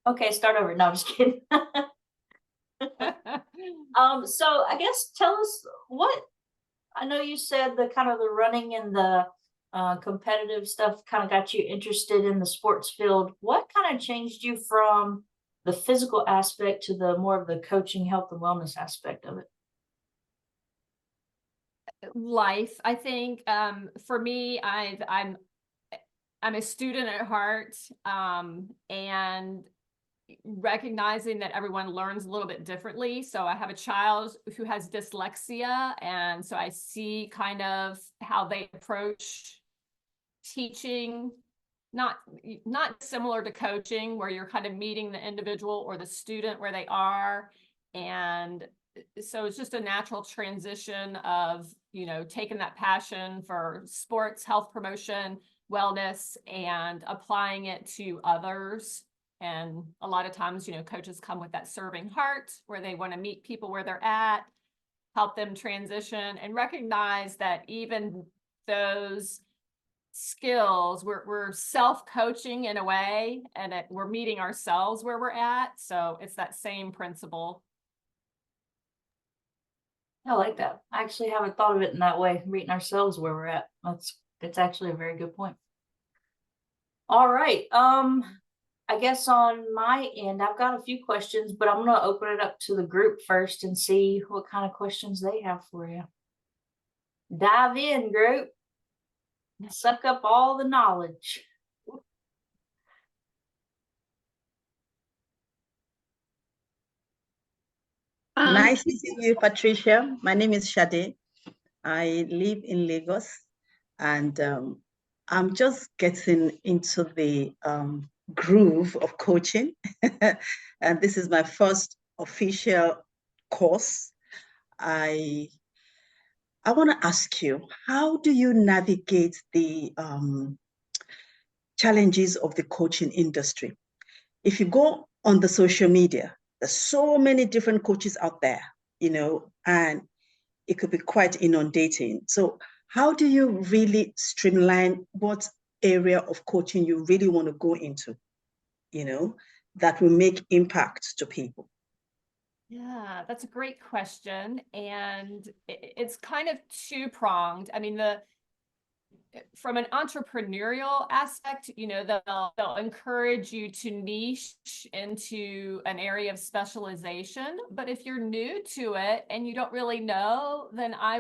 Okay, start over. No, I'm just kidding. So I guess tell us what I know you said the kind of the running and the competitive stuff kind of got you interested in the sports field. What kind of changed you from the physical aspect to the more of the coaching, health, and wellness aspect of it? Life, I think, for me, I'm a student at heart, and recognizing that everyone learns a little bit differently. So I have a child who has dyslexia, and so I see kind of how they approach teaching, not not similar to coaching, where you're kind of meeting the individual or the student where they are. And so it's just a natural transition of, taking that passion for sports, health promotion, wellness, and applying it to others. And a lot of times, coaches come with that serving heart where they want to meet people where they're at, help them transition, and recognize that even those skills, we're self-coaching in a way, and we're meeting ourselves where we're at. So it's that same principle. I like that. I actually haven't thought of it in that way, meeting ourselves where we're at. That's actually a very good point. All right. I guess on my end, I've got a few questions, but I'm gonna open it up to the group first and see what kind of questions they have for you. Dive in, group. Suck up all the knowledge. Nice to see you, Patricia. My name is Shade. I live in Lagos, and I'm just getting into the groove of coaching. And this is my first official course. I want to ask you, how do you navigate the challenges of the coaching industry? If you go on the social media, there's so many different coaches out there, and it could be quite inundating. So how do you really streamline what area of coaching you really want to go into, that will make impact to people? Yeah, that's a great question. And it's kind of two-pronged. I mean, from an entrepreneurial aspect, they'll encourage you to niche into an area of specialization. But if you're new to it and you don't really know, then I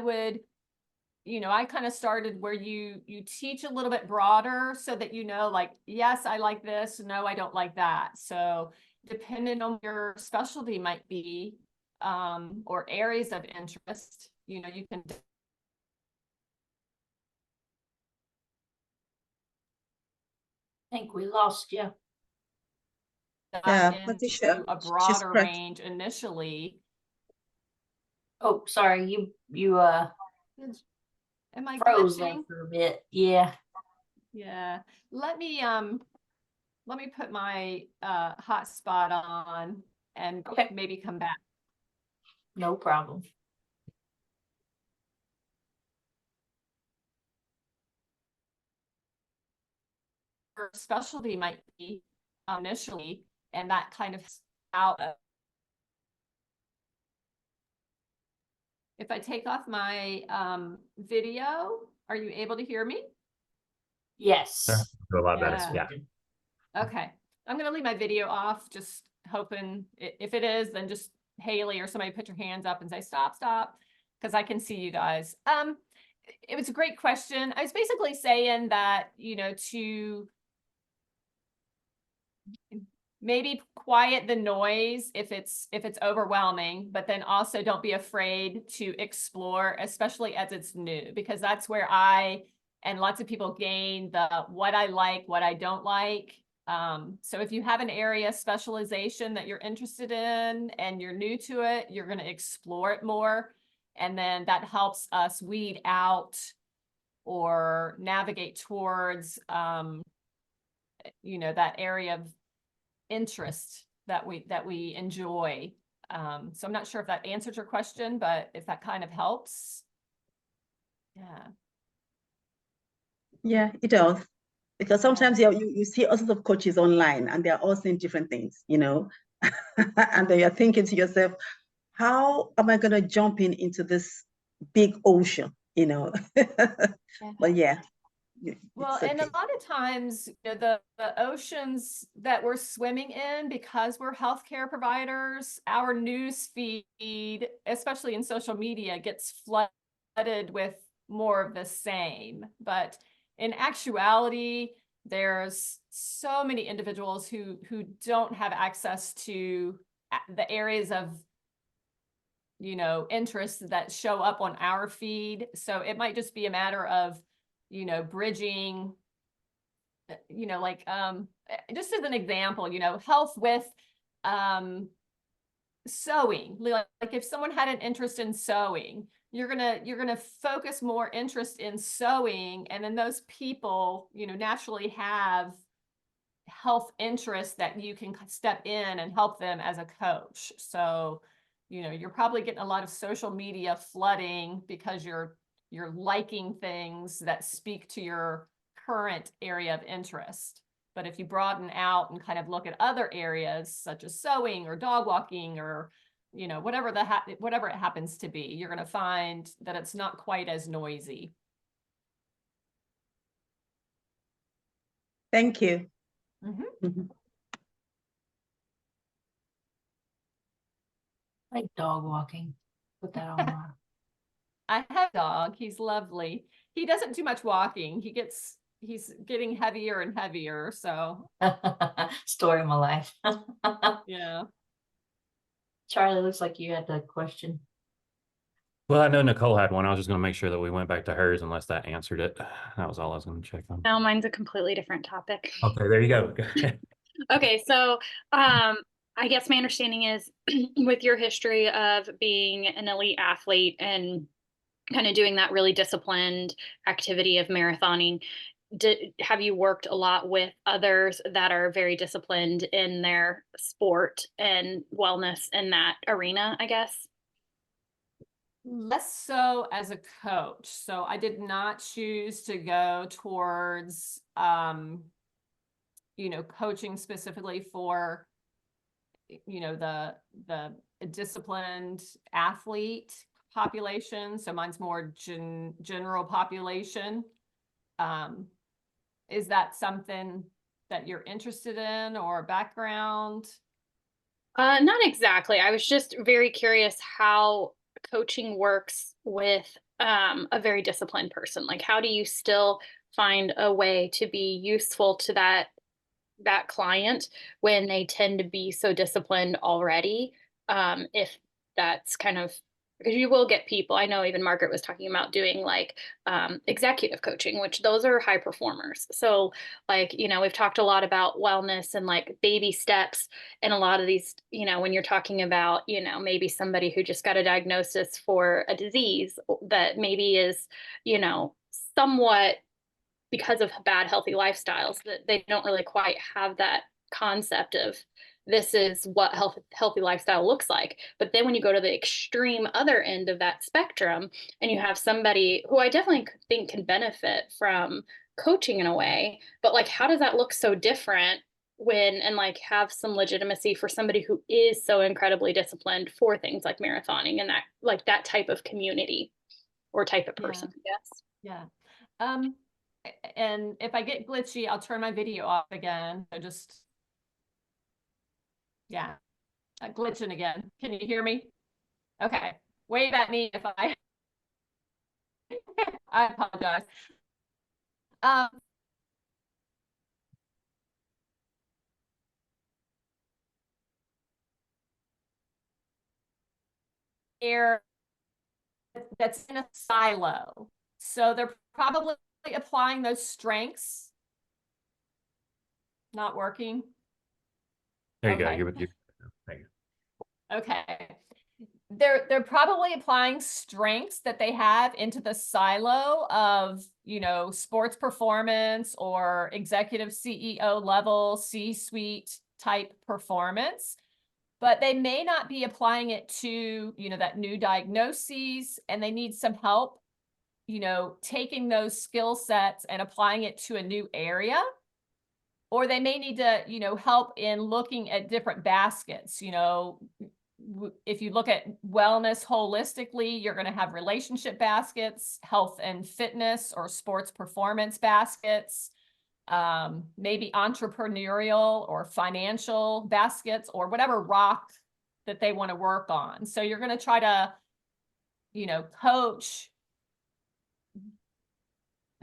kind of started where you teach a little bit broader so that like, yes, I like this, no, I don't like that. So depending on your specialty might be, or areas of interest, you can I think we lost you. dive Yeah, into Patricia, a she's broader correct. range initially. Oh, sorry, you Am I froze there glitching? for a bit. Yeah. Yeah. Let me put my hotspot on and Okay. maybe come back. No problem. Your specialty might be initially, and that kind of out of. If I take off my video, are you able to hear me? Yes. A lot better. Yeah. Yeah. Okay. I'm going to leave my video off, just hoping if it is, then just Haley or somebody put your hands up and say, stop, stop, because I can see you guys. It was a great question. I was basically saying that, to maybe quiet the noise if it's overwhelming, but then also don't be afraid to explore, especially as it's new, because that's where I and lots of people gain the what I like, what I don't like. So if you have an area of specialization that you're interested in and you're new to it, you're going to explore it more. And then that helps us weed out or navigate towards, that area of interest that we enjoy. So I'm not sure if that answers your question, but if that kind of helps. Yeah. Yeah, it does. Because sometimes you see all sorts of coaches online and they're all saying different things, you know, and then you're thinking to yourself, how am I going to jump into this big ocean, you know? But yeah. Well, and a lot of times, you know, the oceans that we're swimming in, because we're healthcare providers, our news feed, especially in social media, gets flooded with more of the same. But in actuality, there's so many individuals who don't have access to the areas of, you know, interest that show up on our feed. So it might just be a matter of, you know, bridging, you know, like, just as an example, you know, health with, sewing. Like if someone had an interest in sewing, you're gonna focus more interest in sewing, and then those people, you know, naturally have health interests that you can step in and help them as a coach. So, you know, you're probably getting a lot of social media flooding because you're liking things that speak to your current area of interest. But if you broaden out and kind of look at other areas such as sewing or dog walking or, you know, whatever whatever it happens to be, you're going to find that it's not quite as noisy. Thank you. Like dog walking. Put that on my. I have a dog. He's lovely. He doesn't do much walking. He's getting heavier and heavier. So Story of my life. yeah. Charlie, looks like you had the question. Well, I know Nicole had one. I was just going to make sure that we went back to hers unless that answered it. That was all I was going to check on. No, mine's a completely different topic. Okay, there you go. Okay, so I guess my understanding is with your history of being an elite athlete and kind of doing that really disciplined activity of marathoning, have you worked a lot with others that are very disciplined in their sport and wellness in that arena, I guess? Less so as a coach. So I did not choose to go towards, you know, coaching specifically for, you know, the disciplined athlete population. So mine's more general population. Is that something that you're interested in or background? Not exactly. I was just very curious how coaching works with a very disciplined person. Like, how do you still find a way to be useful to that client when they tend to be so disciplined already? If that's kind of, because you will get people, I know even Margaret was talking about doing like executive coaching, which those are high performers. So like, you know, we've talked a lot about wellness and like baby steps, and a lot of these, you know, when you're talking about, you know, maybe somebody who just got a diagnosis for a disease that maybe is, you know, somewhat because of bad healthy lifestyles, that they don't really quite have that concept of this is what healthy lifestyle looks like. But then when you go to the extreme other end of that spectrum and you have somebody who I definitely think can benefit from coaching in a way, but like, how does that look so different when, and like have some legitimacy for somebody who is so incredibly disciplined for things like marathoning and that, like that type of community or type of person, yes. Yeah. And if I get glitchy, I'll turn my video off again. So just, yeah, glitching again. Can you hear me? Okay. Wave at me if I, I apologize. Air that's in a silo. So they're probably applying those strengths. Not working. There you Okay. go. Thank you. Okay. They're probably applying strengths that they have into the silo of, you know, sports performance or executive CEO level, C-suite type performance, but they may not be applying it to, you know, that new diagnoses, and they need some help you know, taking those skill sets and applying it to a new area. Or they may need to, you know, help in looking at different baskets. You know, if you look at wellness holistically, you're going to have relationship baskets, health and fitness or sports performance baskets, maybe entrepreneurial or financial baskets, or whatever rock that they want to work on. So you're going to try to, you know, coach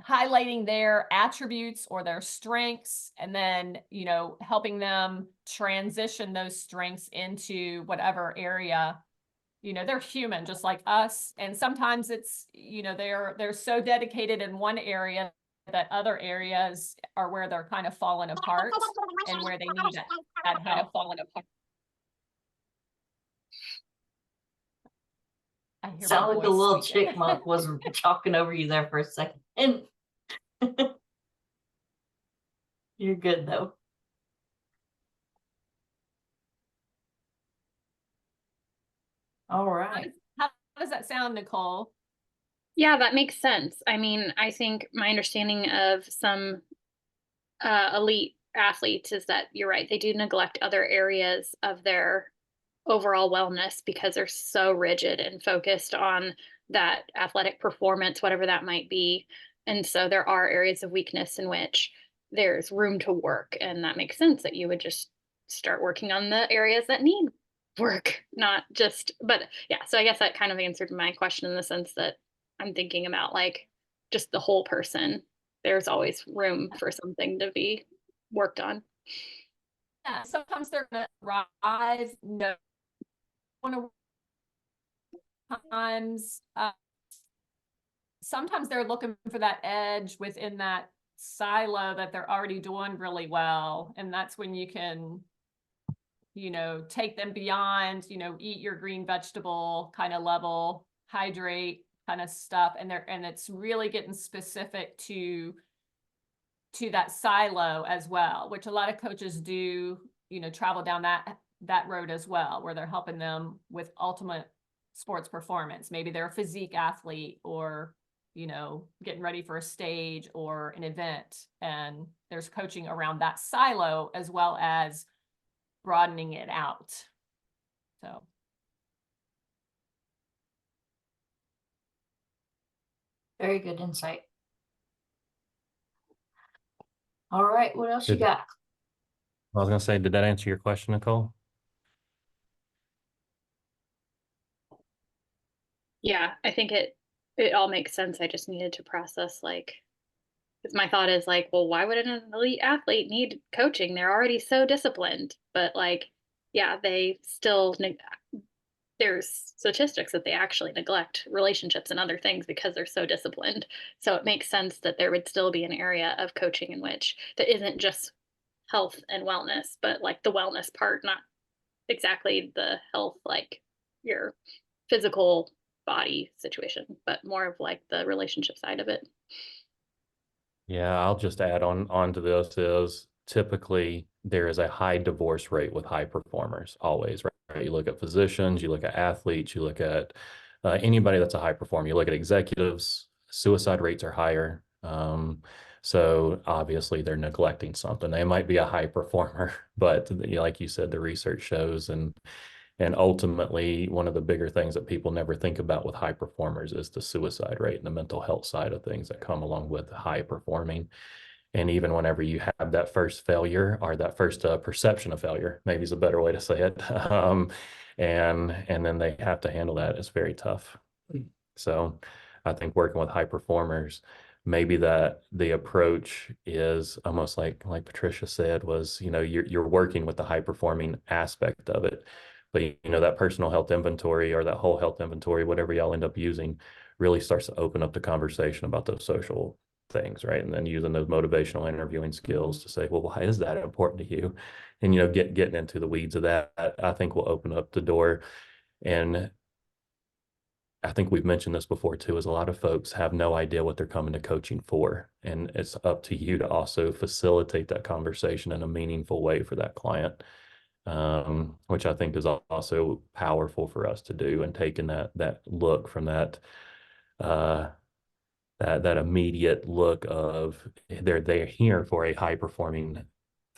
highlighting their attributes or their strengths, and then, you know, helping them transition those strengths into whatever area. You know, they're human just like us. And sometimes it's, you know, they're so dedicated in one area that other areas are where they're kind of falling apart and where they need that help. I hear Sound my like a voice little squeaking. chipmunk was talking over you there for a second. You're good though. All right. How does that sound, Nicole? Yeah, that makes sense. I mean, I think my understanding of some elite athletes is that you're right, they do neglect other areas of their overall wellness because they're so rigid and focused on that athletic performance, whatever that might be. And so there are areas of weakness in which there's room to work. And that makes sense that you would just start working on the areas that need work, not just, but yeah. So I guess that kind of answered my question in the sense that I'm thinking about like just the whole person. There's always room for something to be worked on. Yeah, sometimes they're going to rise, no, times, sometimes they're looking for that edge within that silo that they're already doing really well. And that's when you can, you know, take them beyond, you know, eat your green vegetable kind of level, hydrate kind of stuff. And it's really getting specific to that silo as well, which a lot of coaches do, you know, travel down that road as well, where they're helping them with ultimate sports performance. Maybe they're a physique athlete, or, you know, getting ready for a stage or an event, and there's coaching around that silo as well as broadening it out. So Very good insight. All right, what else you Good. got? I was going to say, did that answer your question, Nicole? Yeah, I think it all makes sense. I just needed to process like, because my thought is like, well, why would an elite athlete need coaching? They're already so disciplined. But like, yeah, they still there's statistics that they actually neglect relationships and other things because they're so disciplined. So it makes sense that there would still be an area of coaching in which that isn't just health and wellness, but like the wellness part, not exactly the health, like your physical body situation, but more of like the relationship side of it. Yeah, I'll just add onto this is typically there is a high divorce rate with high performers, always, right? You look at physicians, you look at athletes, you look at anybody that's a high performer, you look at executives, suicide rates are higher. So obviously they're neglecting something. They might be a high performer, but like you said, the research shows and ultimately, one of the bigger things that people never think about with high performers is the suicide rate and the mental health side of things that come along with high performing. And even whenever you have that first failure or that first perception of failure, maybe is a better way to say it, and then they have to handle that, it's very tough. So I think working with high performers, maybe that the approach is almost like Patricia said, was, you know, you're working with the high performing aspect of it. But, you know, that personal health inventory or that whole health inventory, whatever y'all end up using, really starts to open up the conversation about those social things, right? And then using those motivational interviewing skills to say, well, why is that important to you? And, you know, getting into the weeds of that, I think will open up the door. And I think we've mentioned this before too, is a lot of folks have no idea what they're coming to coaching for. And it's up to you to also facilitate that conversation in a meaningful way for that client. Which I think is also powerful for us to do, and taking that look from that that immediate look of they're here for a high performing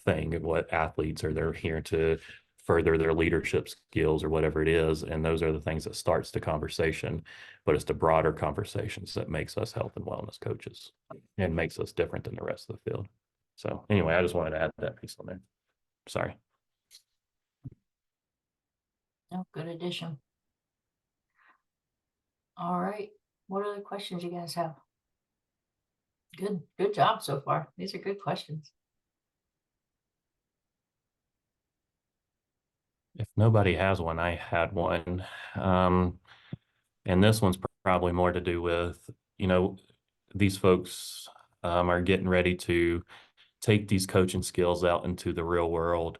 thing, what athletes are, they're here to further their leadership skills or whatever it is. And those are the things that starts the conversation, but it's the broader conversations that makes us health and wellness coaches and makes us different than the rest of the field. So anyway, I just wanted to add that piece on there. Sorry. Oh, good addition. All right. What other questions you guys have? Good job so far. These are good questions. If nobody has one, I had one. And this one's probably more to do with, these folks are getting ready to take these coaching skills out into the real world.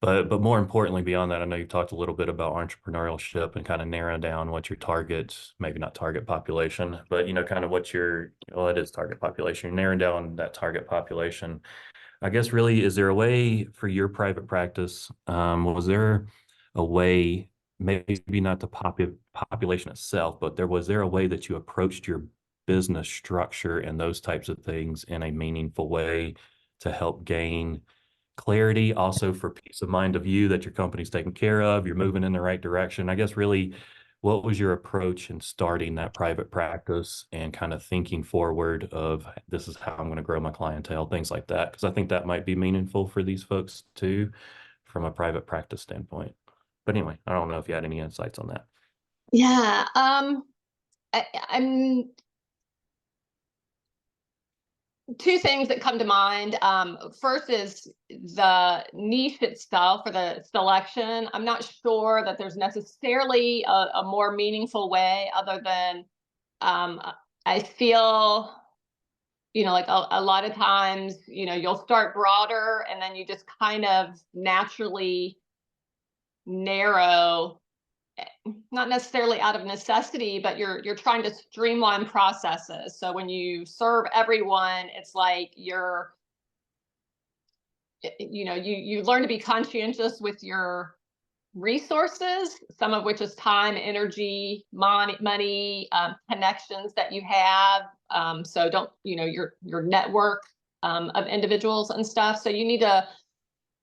But more importantly, beyond that, I know you've talked a little bit about entrepreneurship and kind of narrowing down what your targets, maybe not target population, but kind of what it is target population. You're narrowing down that target population. I guess really, is there a way for your private practice? Was there a way, maybe not the population itself, but was there a way that you approached your business structure and those types of things in a meaningful way to help gain clarity, also for peace of mind of you that your company's taken care of, you're moving in the right direction? I guess really, what was your approach in starting that private practice and kind of thinking forward of this is how I'm going to grow my clientele, things like that? Because I think that might be meaningful for these folks too, from a private practice standpoint. But anyway, I don't know if you had any insights on that. Yeah. I'm two things that come to mind. First is the niche itself for the selection. I'm not sure that there's necessarily a more meaningful way other than I feel, like a lot of times, you'll start broader and then you just kind of naturally narrow, not necessarily out of necessity, but you're trying to streamline processes. So when you serve everyone, it's like you learn to be conscientious with your resources, some of which is time, energy, money, connections that you have. So don't, your network of individuals and stuff. So you need to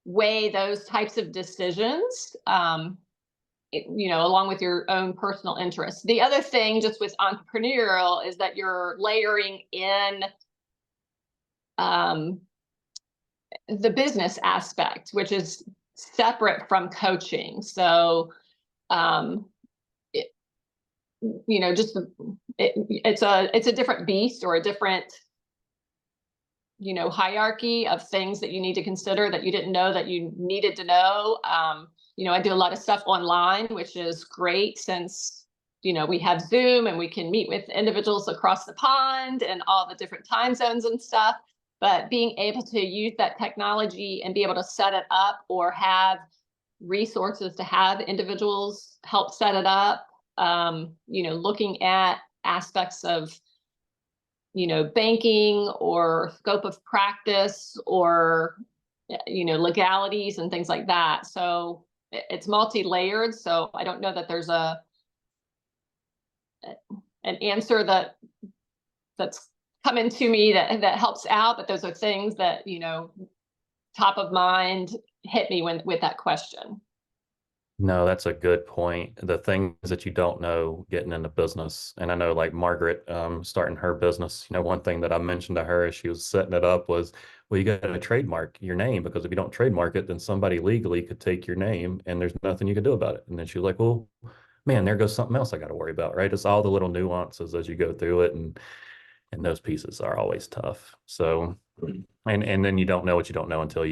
weigh those types of decisions, along with your own personal interests. The other thing just with entrepreneurial is that you're layering in the business aspect, which is separate from coaching. So, it's a different beast or a different, hierarchy of things that you need to consider that you didn't know that you needed to know. I do a lot of stuff online, which is great since, we have Zoom and we can meet with individuals across the pond and all the different time zones and stuff. But being able to use that technology and be able to set it up or have resources to have individuals help set it up, looking at aspects of, banking or scope of practice or, legalities and things like that. So it's multi-layered. So I don't know that there's an answer that's coming to me that helps out, but those are things that, top of mind hit me with that question. No, that's a good point. The things that you don't know getting into business. And I know like Margaret starting her business, one thing that I mentioned to her as she was setting it up was, well, you got to trademark your name, because if you don't trademark it, then somebody legally could take your name and there's nothing you can do about it. And then she was like, well, man, there goes something else I got to worry about, right? It's all the little nuances as you go through it. And those pieces are always tough. So, and then you don't know what you don't know until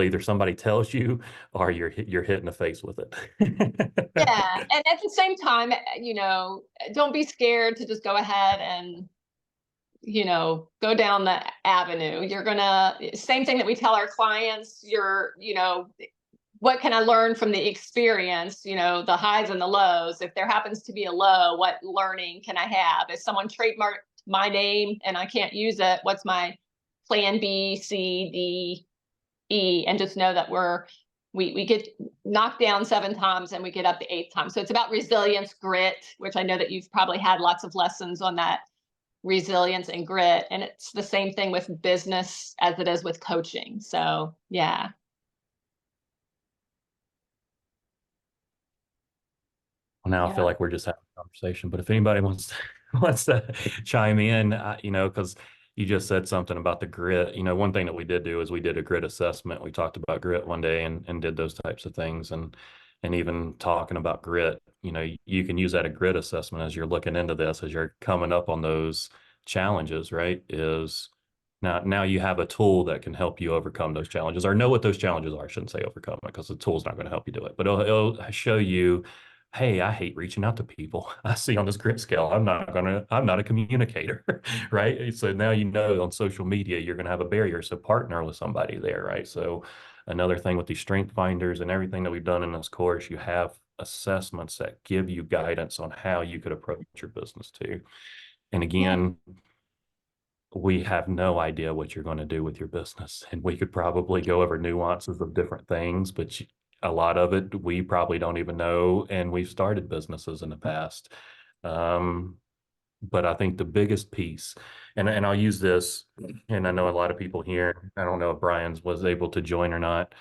either somebody tells you or you're hit in the face with it. Yeah. And at the same time, don't be scared to just go ahead and, go down the avenue. Same thing that we tell our clients, what can I learn from the experience, the highs and the lows? If there happens to be a low, what learning can I have? If someone trademarked my name and I can't use it, what's my plan B, C, D, E? And just know that we get knocked down 7 times and we get up the 8th time. So it's about resilience, grit, which I know that you've probably had lots of lessons on that resilience and grit. And it's the same thing with business as it is with coaching. So yeah. Well, now I Yeah. feel like we're just having a conversation, but if anybody wants to, wants to chime in, you know, because you just said something about the grit. You know, one thing that we did do is we did a grit assessment. We talked about grit one day and did those types of things. And even talking about grit, you know, you can use that a grit assessment as you're looking into this, as you're coming up on those challenges, right? Is now you have a tool that can help you overcome those challenges, or know what those challenges are. I shouldn't say overcome it, because the tool's not going to help you do it, but it'll show you, hey, I hate reaching out to people. I see on this grit scale, I'm not a communicator, right? So now you know on social media, you're gonna have a barrier. So partner with somebody there, right? So another thing with these strength finders and everything that we've done in this course, you have assessments that give you guidance on how you could approach your business too. And again, we have no idea what you're going to do with your business. And we could probably go over nuances of different things, but a lot of it we probably don't even know. And we've started businesses in the past. But I think the biggest piece, and I'll use this, and I know a lot of people here, I don't know if Brian's was able to join or not.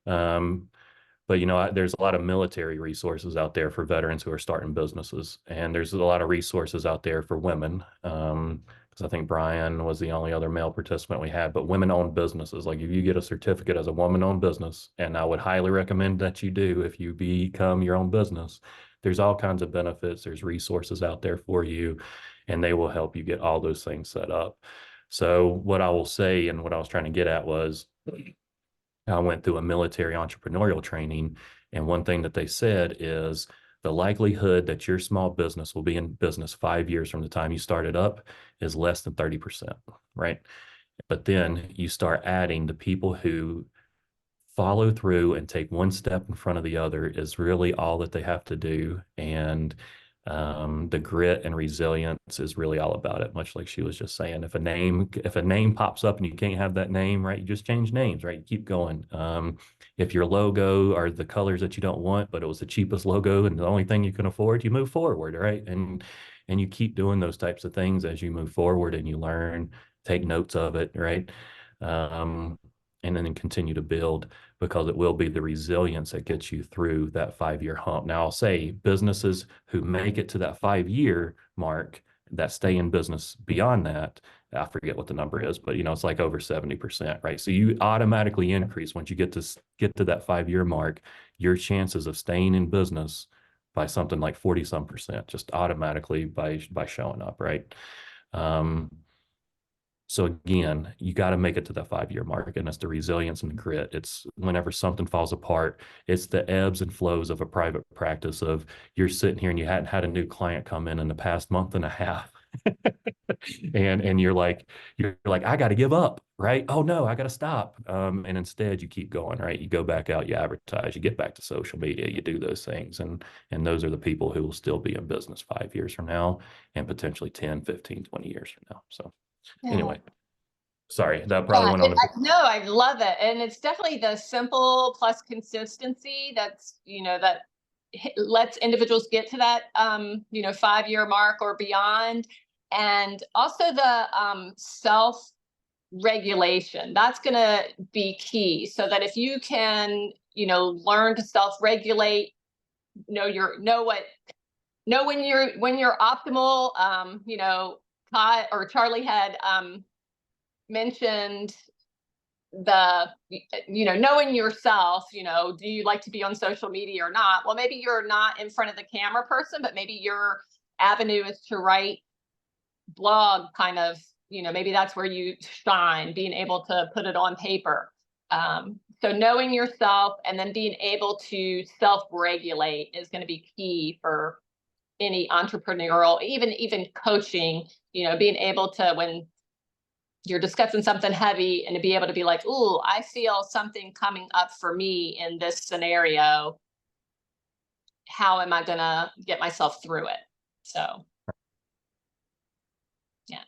But you know, there's a lot of military resources out there for veterans who are starting businesses, and there's a lot of resources out there for women. Because I think Brian was the only other male participant we had, but women-owned businesses. Like if you get a certificate as a woman-owned business, and I would highly recommend that you do if you become your own business, there's all kinds of benefits. There's resources out there for you, and they will help you get all those things set up. So what I will say, and what I was trying to get at was, I went through a military entrepreneurial training, and one thing that they said is the likelihood that your small business will be in business 5 years from the time you start it up is less than 30%, right? But then you start adding the people who follow through and take one step in front of the other is really all that they have to do. And the grit and resilience is really all about it. Much like she was just saying, if a name pops up and you can't have that name, right, you just change names, right? You keep going. If your logo are the colors that you don't want, but it was the cheapest logo and the only thing you can afford, you move forward, right? And you keep doing those types of things as you move forward, and you learn, take notes of it, right? And then continue to build, because it will be the resilience that gets you through that 5-year hump. Now, I'll say businesses who make it to that 5-year mark that stay in business beyond that, I forget what the number is, but you know, it's like over 70%, right? So you automatically increase once you get to that 5-year mark, your chances of staying in business by something like 40-some%, just automatically by showing up, right? So again, you got to make it to that 5-year mark, and that's the resilience and the grit. It's whenever something falls apart, it's the ebbs and flows of a private practice of you're sitting here and you hadn't had a new client come in the past month and a half. and you're like, I got to give up, right? Oh no, I got to stop. And instead you keep going, right? You go back out, you advertise, you get back to social media, you do those things. And those are the people who will still be in business 5 years from now, and potentially 10, 15, 20 years from now. So anyway, sorry, that probably went on a bit. No, I love it. And it's definitely the simple plus consistency that's, that lets individuals get to that, 5-year mark or beyond. And also the self regulation, that's going to be key, so that if you can, learn to self regulate, know when you're optimal. Todd or Charlie had mentioned knowing yourself. Do you like to be on social media or not? Well, maybe you're not in front of the camera person, but maybe your avenue is to write blog kind of, maybe that's where you shine, being able to put it on paper. So knowing yourself and then being able to self-regulate is going to be key for any entrepreneurial, even coaching, being able to, when you're discussing something heavy, and to be able to be like, ooh, I feel something coming up for me in this scenario. How am I going to get myself through it? So, yeah.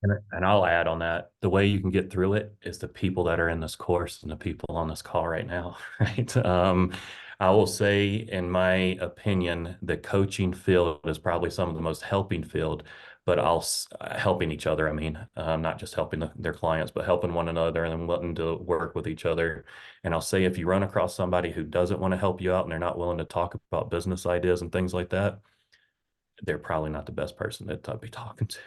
And I'll add on that, the way you can get through it is the people that are in this course and the people on this call right now, right? I will say, in my opinion, the coaching field is probably some of the most helping field, but helping each other. I mean, not just helping their clients, but helping one another and then wanting to work with each other. And I'll say, if you run across somebody who doesn't want to help you out and they're not willing to talk about business ideas and things like that, they're probably not the best person to be talking to.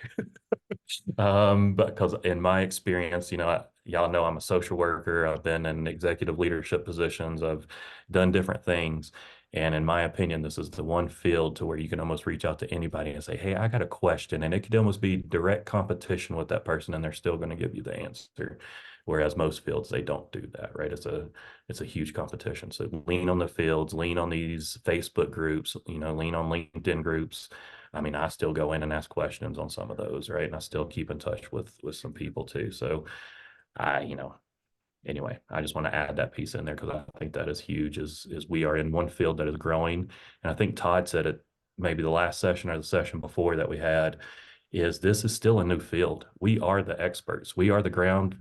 Because in my experience, y'all know I'm a social worker. I've been in executive leadership positions. I've done different things. And in my opinion, this is the one field to where you can almost reach out to anybody and say, hey, I got a question. And it could almost be direct competition with that person, and they're still going to give you the answer. Whereas most fields, they don't do that, right? It's a huge competition. So lean on the fields, lean on these Facebook groups, lean on LinkedIn groups. I mean, I still go in and ask questions on some of those, right? And I still keep in touch with some people too. So anyway, I just want to add that piece in there because I think that is huge, is we are in one field that is growing. And I think Todd said it maybe the last session or the session before that we had, is this is still a new field. We are the experts. We are the ground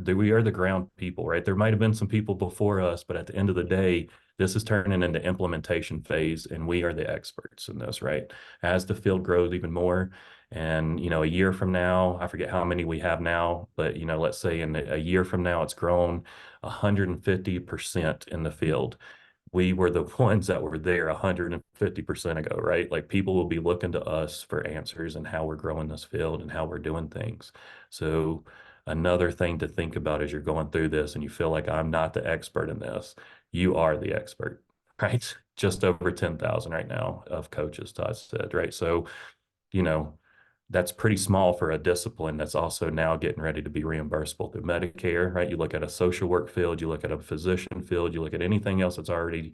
people, right? There might have been some people before us, but at the end of the day, this is turning into implementation phase, and we are the experts in this, right? As the field grows even more, and a year from now, I forget how many we have now, but let's say in a year from now, it's grown 150% in the field. We were the ones that were there 150% ago, right? Like, people will be looking to us for answers and how we're growing this field and how we're doing things. So another thing to think about as you're going through this and you feel like I'm not the expert in this, you are the expert, right? Just over 10,000 right now of coaches, Todd said, right? So, that's pretty small for a discipline that's also now getting ready to be reimbursable through Medicare, right? You look at a social work field, you look at a physician field, you look at anything else that's already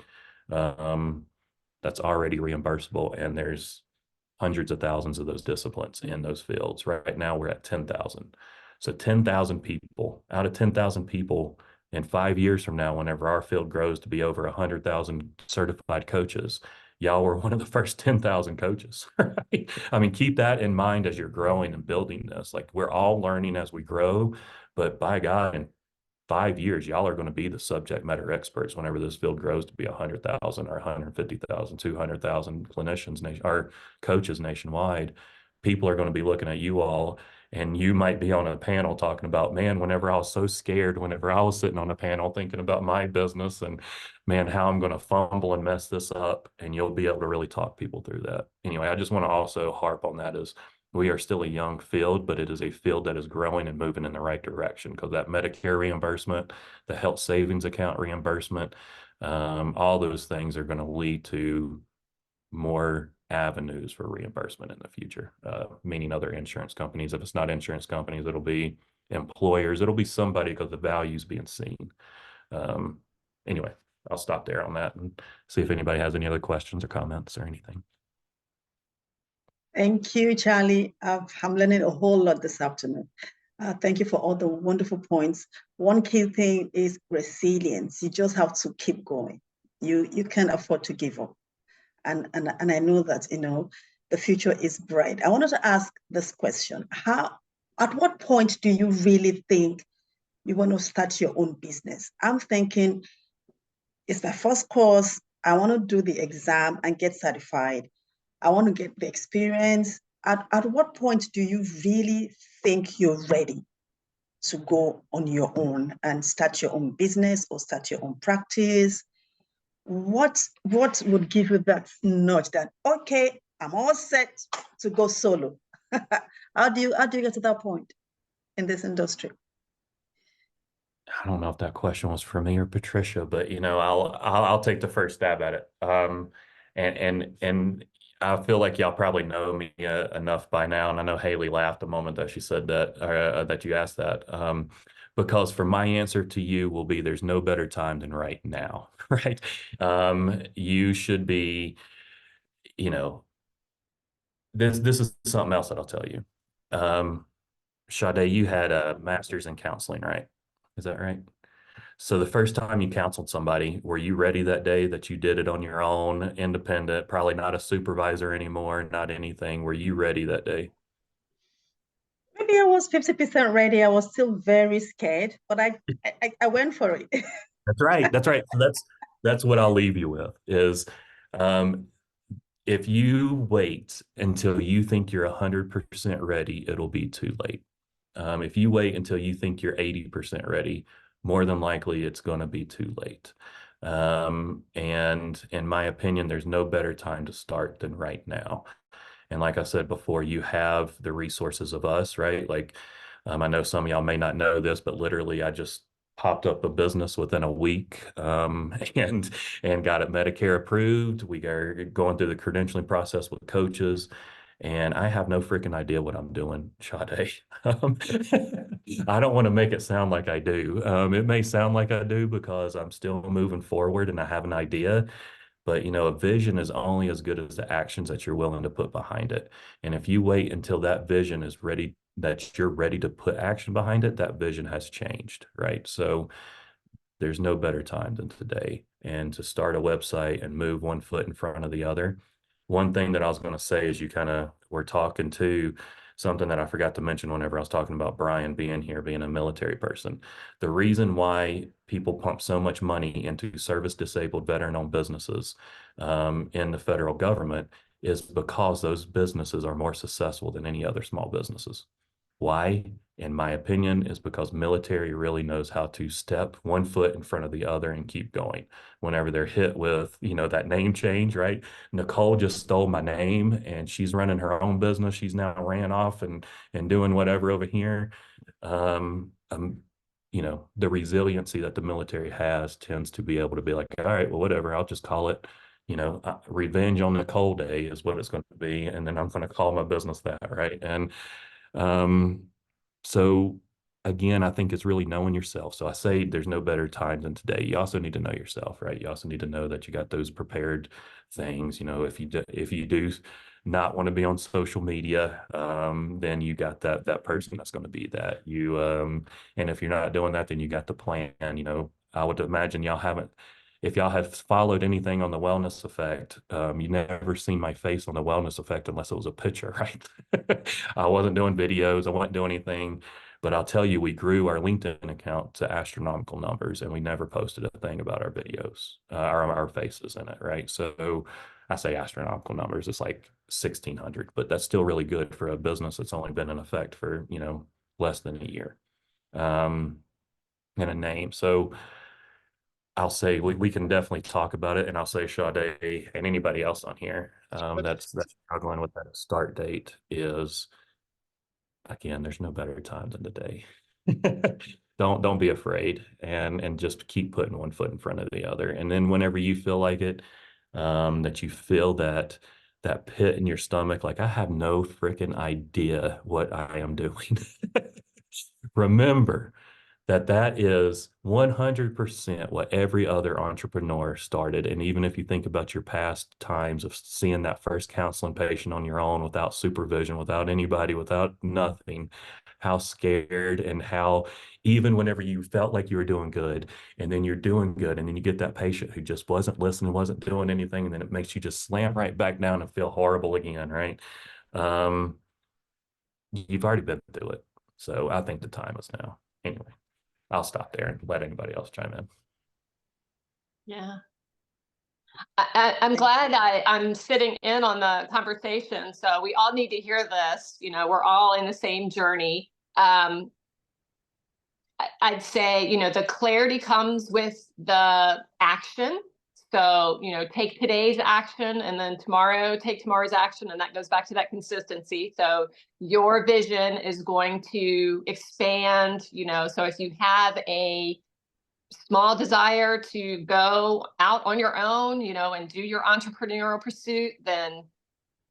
reimbursable, and there's hundreds of thousands of those disciplines in those fields. Right now, we're at 10,000. So 10,000 people, out of 10,000 people, in 5 years from now, whenever our field grows to be over 100,000 certified coaches, y'all were one of the first 10,000 coaches, right? I mean, keep that in mind as you're growing and building this. Like, we're all learning as we grow, but by God, in 5 years, y'all are going to be the subject matter experts whenever this field grows to be 100,000 or 150,000, 200,000 clinicians or coaches nationwide. People are going to be looking at you all, and you might be on a panel talking about, man, whenever I was so scared, whenever I was sitting on a panel thinking about my business and, man, how I'm going to fumble and mess this up, and you'll be able to really talk people through that. Anyway, I just want to also harp on that, is we are still a young field, but it is a field that is growing and moving in the right direction, because that Medicare reimbursement, the health savings account reimbursement, all those things are going to lead to more avenues for reimbursement in the future, meaning other insurance companies. If it's not insurance companies, it'll be employers. It'll be somebody, because the value's being seen. Anyway, I'll stop there on that and see if anybody has any other questions or comments or anything. Thank you, Charlie. I'm learning a whole lot this afternoon. Thank you for all the wonderful points. One key thing is resilience. You just have to keep going. You can't afford to give up. And I know that, the future is bright. I wanted to ask this question. At what point do you really think you want to start your own business? I'm thinking, it's my first course. I want to do the exam and get certified. I want to get the experience. At what point do you really think you're ready to go on your own and start your own business or start your own practice? What would give you that nudge that, okay, I'm all set to go solo? How do you get to that point in this industry? I don't know if that question was for me or Patricia, but I'll take the first stab at it. And I feel like y'all probably know me enough by now, and I know Haley laughed a moment that she said that you asked that, because for my answer to you will be, there's no better time than right now, right? You should be, this is something else that I'll tell you. Sade, you had a master's in counseling, right? Is that right? So the first time you counseled somebody, were you ready that day that you did it on your own, independent, probably not a supervisor anymore, not anything? Were you ready that day? Maybe I was 50% ready. I was still very scared, but I went for it. That's right. That's right. So that's what I'll leave you with is, if you wait until you think you're 100% ready, it'll be too late. If you wait until you think you're 80% ready, more than likely it's going to be too late. And in my opinion, there's no better time to start than right now. And like I said before, you have the resources of us, right? Like, I know some of y'all may not know this, but literally I just popped up a business within a week, and got it Medicare approved. We are going through the credentialing process with coaches, and I have no freaking idea what I'm doing, Sade. I don't want to make it sound like I do. It may sound like I do because I'm still moving forward and I have an idea, but a vision is only as good as the actions that you're willing to put behind it. And if you wait until that vision is ready, that you're ready to put action behind it, that vision has changed, right? So there's no better time than today. And to start a website and move one foot in front of the other. One thing that I was going to say is you kind of were talking to something that I forgot to mention whenever I was talking about Brian being here, being a military person. The reason why people pump so much money into service disabled veteran-owned businesses in the federal government is because those businesses are more successful than any other small businesses. Why? In my opinion, is because military really knows how to step one foot in front of the other and keep going. Whenever they're hit with, that name change, right? Nicole just stole my name and she's running her own business. She's now ran off and doing whatever over here. The resiliency that the military has tends to be able to be like, all right, well, whatever, I'll just call it, revenge on Nicole Day is what it's going to be. And then I'm going to call my business that, right? And so again, I think it's really knowing yourself. So I say there's no better time than today. You also need to know yourself, right? You also need to know that you got those prepared things. If you do not want to be on social media, then you got that person that's going to be that. And if you're not doing that, then you got the plan. I would imagine if y'all have followed anything on the Wellness Effect, you never seen my face on the Wellness Effect unless it was a picture, right? I wasn't doing videos. I wasn't doing anything. But I'll tell you, we grew our LinkedIn account to astronomical numbers, and we never posted a thing about our videos, our faces in it, right? So I say astronomical numbers. It's like 1,600, but that's still really good for a business that's only been in effect for, less than a year, and a name. So I'll say we can definitely talk about it, and I'll say Sade and anybody else on here that's struggling with that start date is, again, there's no better time than today. Don't be afraid, and just keep putting one foot in front of the other. And then whenever you feel like it, that you feel that pit in your stomach, like I have no freaking idea what I am doing. Remember that is 100% what every other entrepreneur started. And even if you think about your past times of seeing that first counseling patient on your own without supervision, without anybody, without nothing, how scared, and how even whenever you felt like you were doing good and then you're doing good and then you get that patient who just wasn't listening, wasn't doing anything, and then it makes you just slam right back down and feel horrible again, right? You've already been through it. So I think the time is now. Anyway. I'll stop there and let anybody else chime in. Yeah. I'm glad I'm sitting in on the conversation. So we all need to hear this. We're all in the same journey. I'd say, the clarity comes with the action. So, take today's action and then tomorrow, take tomorrow's action. And that goes back to that consistency. So your vision is going to expand, so if you have a small desire to go out on your own, and do your entrepreneurial pursuit, then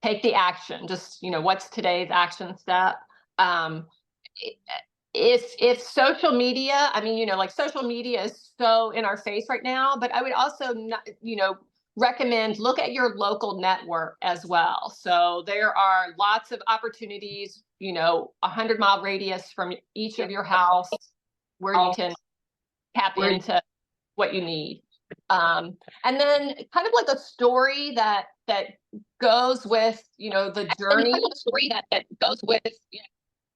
take the action. Just, what's today's action step? If social media, like social media is so in our face right now, but I would also, recommend look at your local network as well. So there are lots of opportunities, 100-mile radius from each of your house where you can tap into what you need. And then kind of like a story that goes with, the journey. Story that goes with,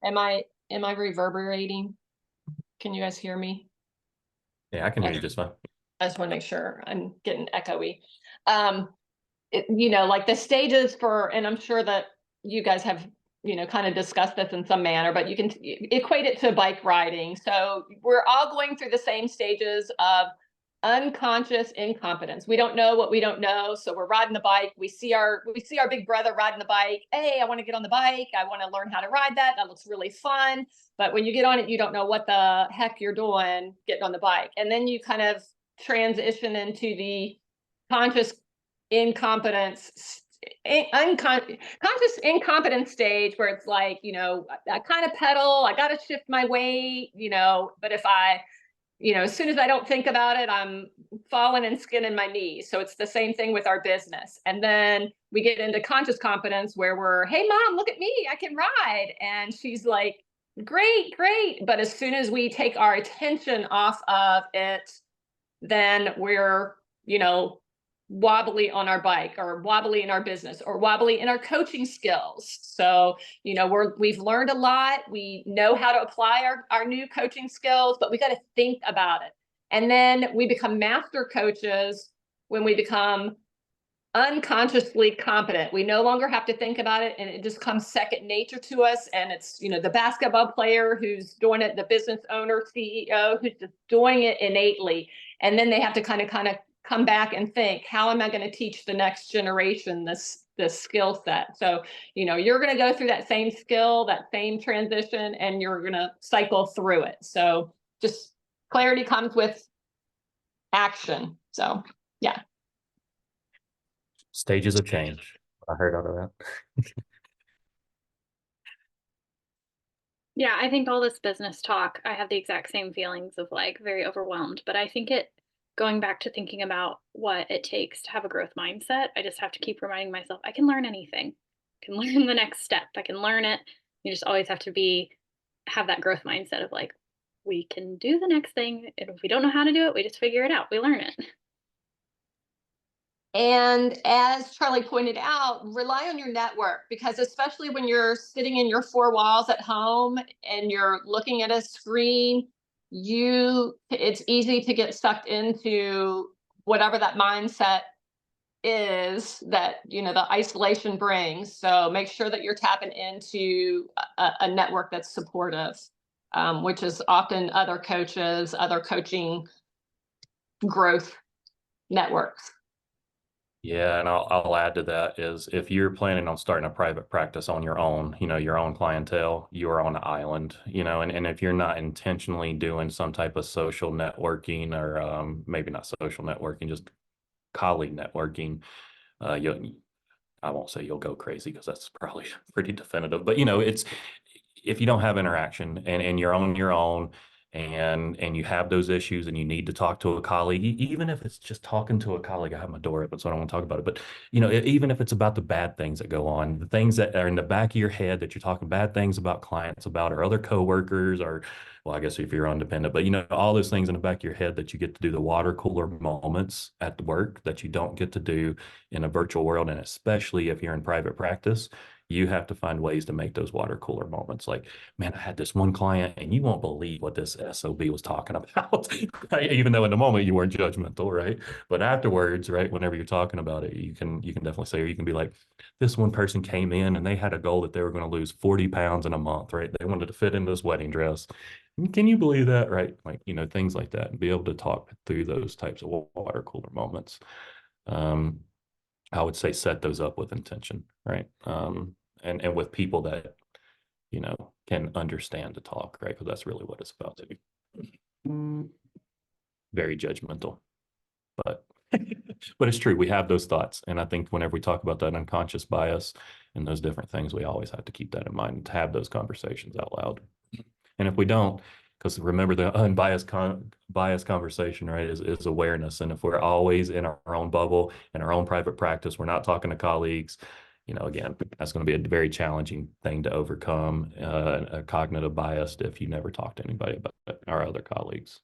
Am I reverberating? Can you guys hear me? Yeah, I can hear you just fine. I just want to make sure I'm getting echoey. you know, like the stages for, and I'm sure that you guys have, you know, kind of discussed this in some manner, but you can equate it to bike riding. So we're all going through the same stages of unconscious incompetence. We don't know what we don't know. So we're riding the bike. We see our big brother riding the bike. Hey, I want to get on the bike. I want to learn how to ride that. That looks really fun. But when you get on it, you don't know what the heck you're doing getting on the bike. And then you kind of transition into the conscious incompetence, conscious incompetence stage, where it's like, you know, I kind of pedal, I got to shift my weight, you know, but if I, you know, as soon as I don't think about it, I'm falling and skinning my knees. So it's the same thing with our business. And then we get into conscious competence where we're, hey, mom, look at me, I can ride. And she's like, great, great. But as soon as we take our attention off of it, then we're, you know, wobbly on our bike, or wobbly in our business, or wobbly in our coaching skills. So, you know, we've learned a lot. We know how to apply our new coaching skills, but we got to think about it. And then we become master coaches when we become unconsciously competent. We no longer have to think about it, and it just comes second nature to us. And it's, you know, the basketball player who's doing it, the business owner, CEO, who's just doing it innately. And then they have to kind of come back and think, how am I going to teach the next generation this skill set? So, you know, you're going to go through that same skill, that same transition, and you're going to cycle through it. So just clarity comes with action. So, yeah. Stages of change. I heard out of that. Yeah, I think all this business talk, I have the exact same feelings of like very overwhelmed, but I think going back to thinking about what it takes to have a growth mindset, I just have to keep reminding myself, I can learn anything. I can learn the next step. I can learn it. You just always have to have that growth mindset of like, we can do the next thing. And if we don't know how to do it, we just figure it out. We learn it. And as Charlie pointed out, rely on your network, because especially when you're sitting in your four walls at home and you're looking at a screen, it's easy to get sucked into whatever that mindset is that, you know, the isolation brings. So make sure that you're tapping into a network that's supportive, which is often other coaches, other coaching growth networks. Yeah, and I'll add to that is if you're planning on starting a private practice on your own, you know, your own clientele, you are on an island, you know, and if you're not intentionally doing some type of social networking, or maybe not social networking, just colleague networking, I won't say you'll go crazy, because that's probably pretty definitive, but you know, if you don't have interaction and you're on your own, and you have those issues and you need to talk to a colleague, even if it's just talking to a colleague. I have my door open, so I don't want to talk about it, but you know, even if it's about the bad things that go on, the things that are in the back of your head that you're talking bad things about clients about, or other coworkers, or, well, I guess if you're independent, but you know, all those things in the back of your head that you get to do, the water cooler moments at the work that you don't get to do in a virtual world. And especially if you're in private practice, you have to find ways to make those water cooler moments. Like, man, I had this one client and you won't believe what this SOB was talking about, right? Even though in the moment you weren't judgmental, right? But afterwards, right, whenever you're talking about it, you can definitely say, or you can be like, this one person came in and they had a goal that they were going to lose 40 pounds in a month, right? They wanted to fit into this wedding dress. Can you believe that? Right? Like, you know, things like that, and be able to talk through those types of water cooler moments. I would say set those up with intention, right? And with people that, you know, can understand to talk, right? Because that's really what it's about to be. Very judgmental, but but it's true. We have those thoughts, and I think whenever we talk about that unconscious bias and those different things, we always have to keep that in mind to have those conversations out loud. And if we don't, because remember, the unbiased bias conversation, right, is awareness. And if we're always in our own bubble, in our own private practice, we're not talking to colleagues, you know, again, that's going to be a very challenging thing to overcome, a cognitive bias, if you never talk to anybody about our other colleagues.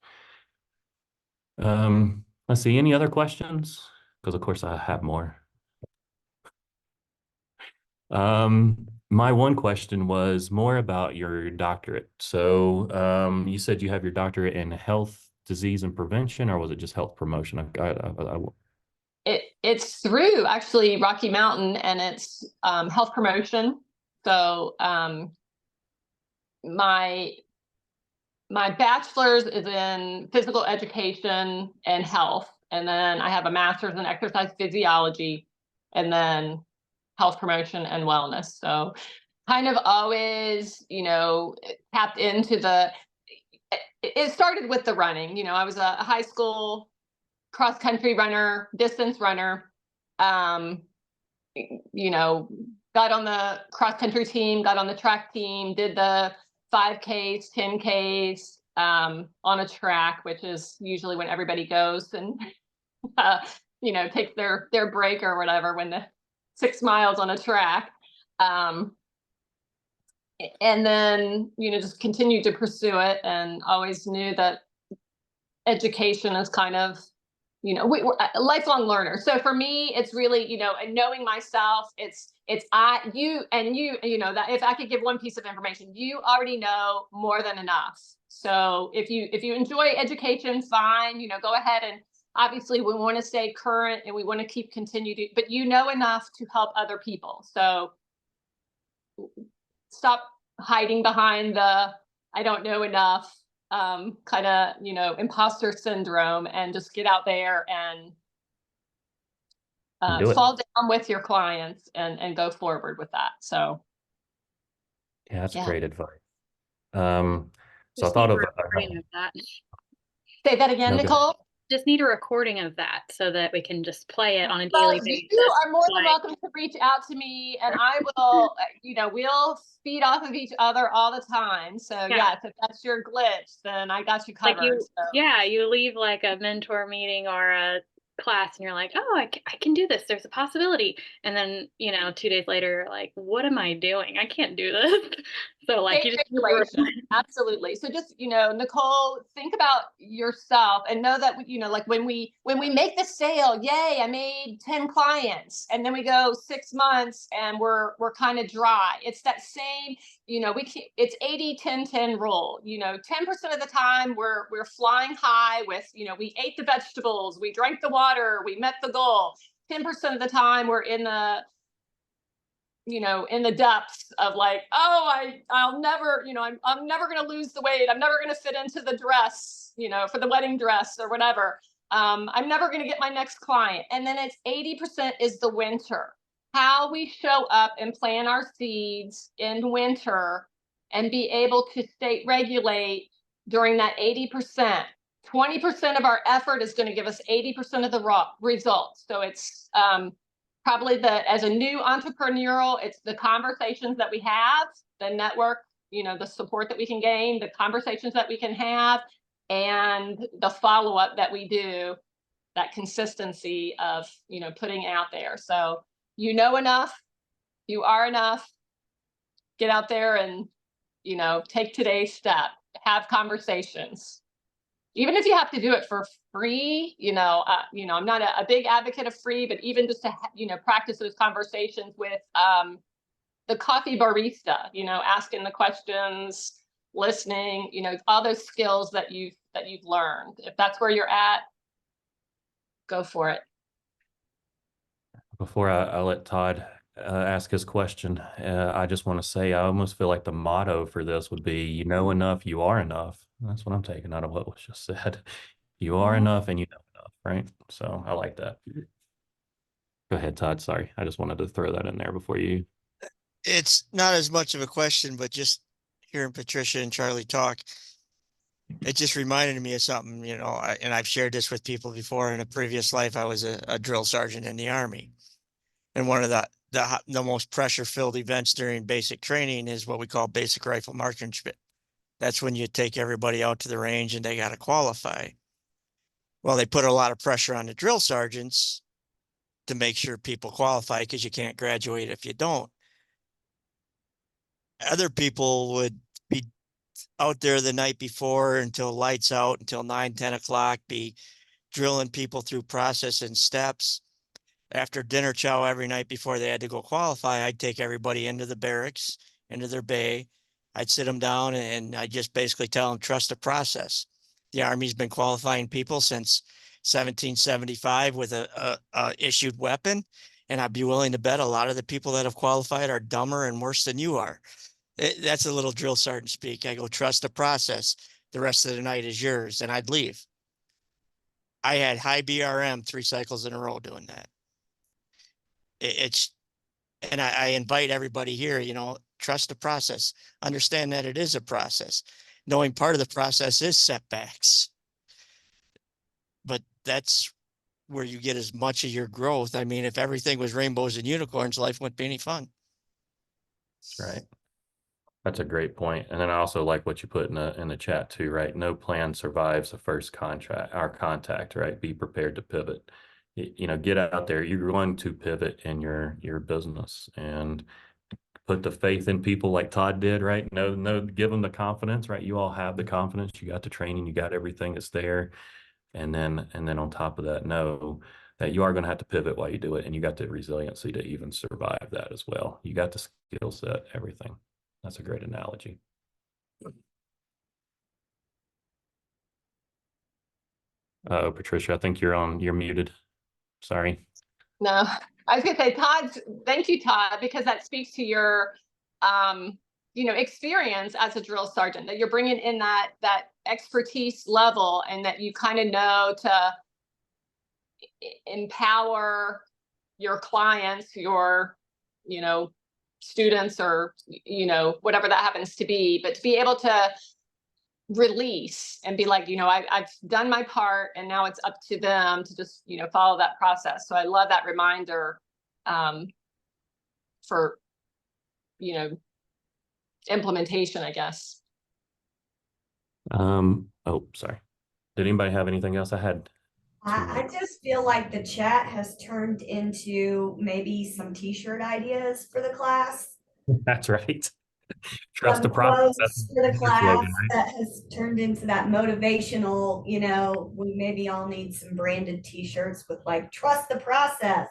Let's see, any other questions? Because of course I have more. My one question was more about your doctorate. So you said you have your doctorate in health, disease, and prevention, or was it just health promotion? It's through actually Rocky Mountain, and it's health promotion. So my bachelor's is in physical education and health, and then I have a master's in exercise physiology, and then health promotion and wellness. So kind of always, tapped into it started with the running. I was a high school cross country runner, distance runner. Got on the cross country team, got on the track team, did the 5Ks, 10Ks on a track, which is usually when everybody goes and takes their break or whatever, when the 6 miles on a track. And then, just continued to pursue it, and always knew that education is kind of, we're a lifelong learner. So for me, it's really, knowing myself, it's that if I could give one piece of information, you already know more than enough. So if you enjoy education, fine, go ahead, and obviously we want to stay current and we want to keep continuing, but enough to help other people. So stop hiding behind the I don't know enough kind of imposter syndrome, and just get out there and fall down with your clients and go forward with that. So yeah, that's great advice. So Just I thought need of a recording of that. Say that again, No, go Nicole. Just need a recording of that so that we can just play it on a daily basis. You are more than Like, welcome to reach out to me, and I will, we'll feed off of each other all the time. So Yeah. if that's your glitch, then I got you covered. you leave like a mentor meeting or a class and you're like, oh, I can do this. There's a possibility. And then, 2 days later, you're like, what am I doing? I can't do this. So like you just absolutely. So just, Nicole, think about yourself and know that, like when we make the sale, yay, I made 10 clients, and then we go 6 months and we're kind of dry. It's that same, it's 80-10-10 rule. 10% of the time we're flying high with, we ate the vegetables, we drank the water, we met the goal. 10% of the time we're in the depths of like, oh, I'll never, I'm never going to lose the weight. I'm never going to fit into the dress, for the wedding dress or whatever. I'm never going to get my next client. And then it's 80% is the winter. How we show up and plant our seeds in winter and be able to regulate during that 80%. 20% of our effort is going to give us 80% of the results. So it's, probably as a new entrepreneurial, it's the conversations that we have, the network, the support that we can gain, the conversations that we can have, and the follow-up that we do, that consistency of, putting out there. So, enough, you are enough, get out there and, take today's step, have conversations. Even if you have to do it for free, I'm not a big advocate of free, but even just to, practice those conversations with the coffee barista, asking the questions, listening, all those skills that you've learned. If that's where you're at, go for it. Before I let Todd ask his question, I just want to say I almost feel like the motto for this would be, you know enough, you are enough. That's what I'm taking out of what was just said. You are enough and you know enough, right? So I like that. Go ahead, Todd. Sorry. I just wanted to throw that in there before you. It's not as much of a question, but just hearing Patricia and Charlie talk, it just reminded me of something, and I've shared this with people before. In a previous life, I was a drill sergeant in the Army. And one of the most pressure-filled events during basic training is what we call basic rifle marksmanship. That's when you take everybody out to the range and they got to qualify. Well, they put a lot of pressure on the drill sergeants to make sure people qualify, because you can't graduate if you don't. Other people would be out there the night before until lights out, until 9-10 o'clock, be drilling people through process and steps. After dinner chow every night before they had to go qualify, I'd take everybody into the barracks, into their bay. I'd sit them down and I'd just basically tell them, trust the process. The Army's been qualifying people since 1775 with a issued weapon. And I'd be willing to bet a lot of the people that have qualified are dumber and worse than you are. That's a little drill sergeant speak. I go, trust the process. The rest of the night is yours. And I'd leave. I had high BRM 3 cycles in a row doing that. And I invite everybody here, you know, trust the process. Understand that it is a process. Knowing part of the process is setbacks. But that's where you get as much of your growth. I mean, if everything was rainbows and unicorns, life wouldn't be any fun. Right. That's a great point. And then I also like what you put in the chat too, right? No plan survives the first contact, right? Be prepared to pivot. You know, get out there. You're going to pivot in your business, and put the faith in people like Todd did, right? Give them the confidence, right? You all have the confidence. You got the training. You got everything that's there. And then on top of that, know that you are going to have to pivot while you do it. And you got the resiliency to even survive that as well. You got the skill set, everything. That's a great analogy. Oh, Patricia, I think you're muted. Sorry. No, I was gonna say, thank you, Todd, because that speaks to your, experience as a drill sergeant, that you're bringing in that expertise level, and that you kind of know to empower your clients, your, students, or, whatever that happens to be, but to be able to release and be like, I've done my part, and now it's up to them to just, follow that process. So I love that reminder for, implementation, I guess. Oh, sorry. Did anybody have anything else? I just feel like the chat has turned into maybe some t-shirt ideas for the class. That's right. Trust the Some process. quotes for the class that has turned into that motivational, we maybe all need some branded t-shirts with like, trust the process.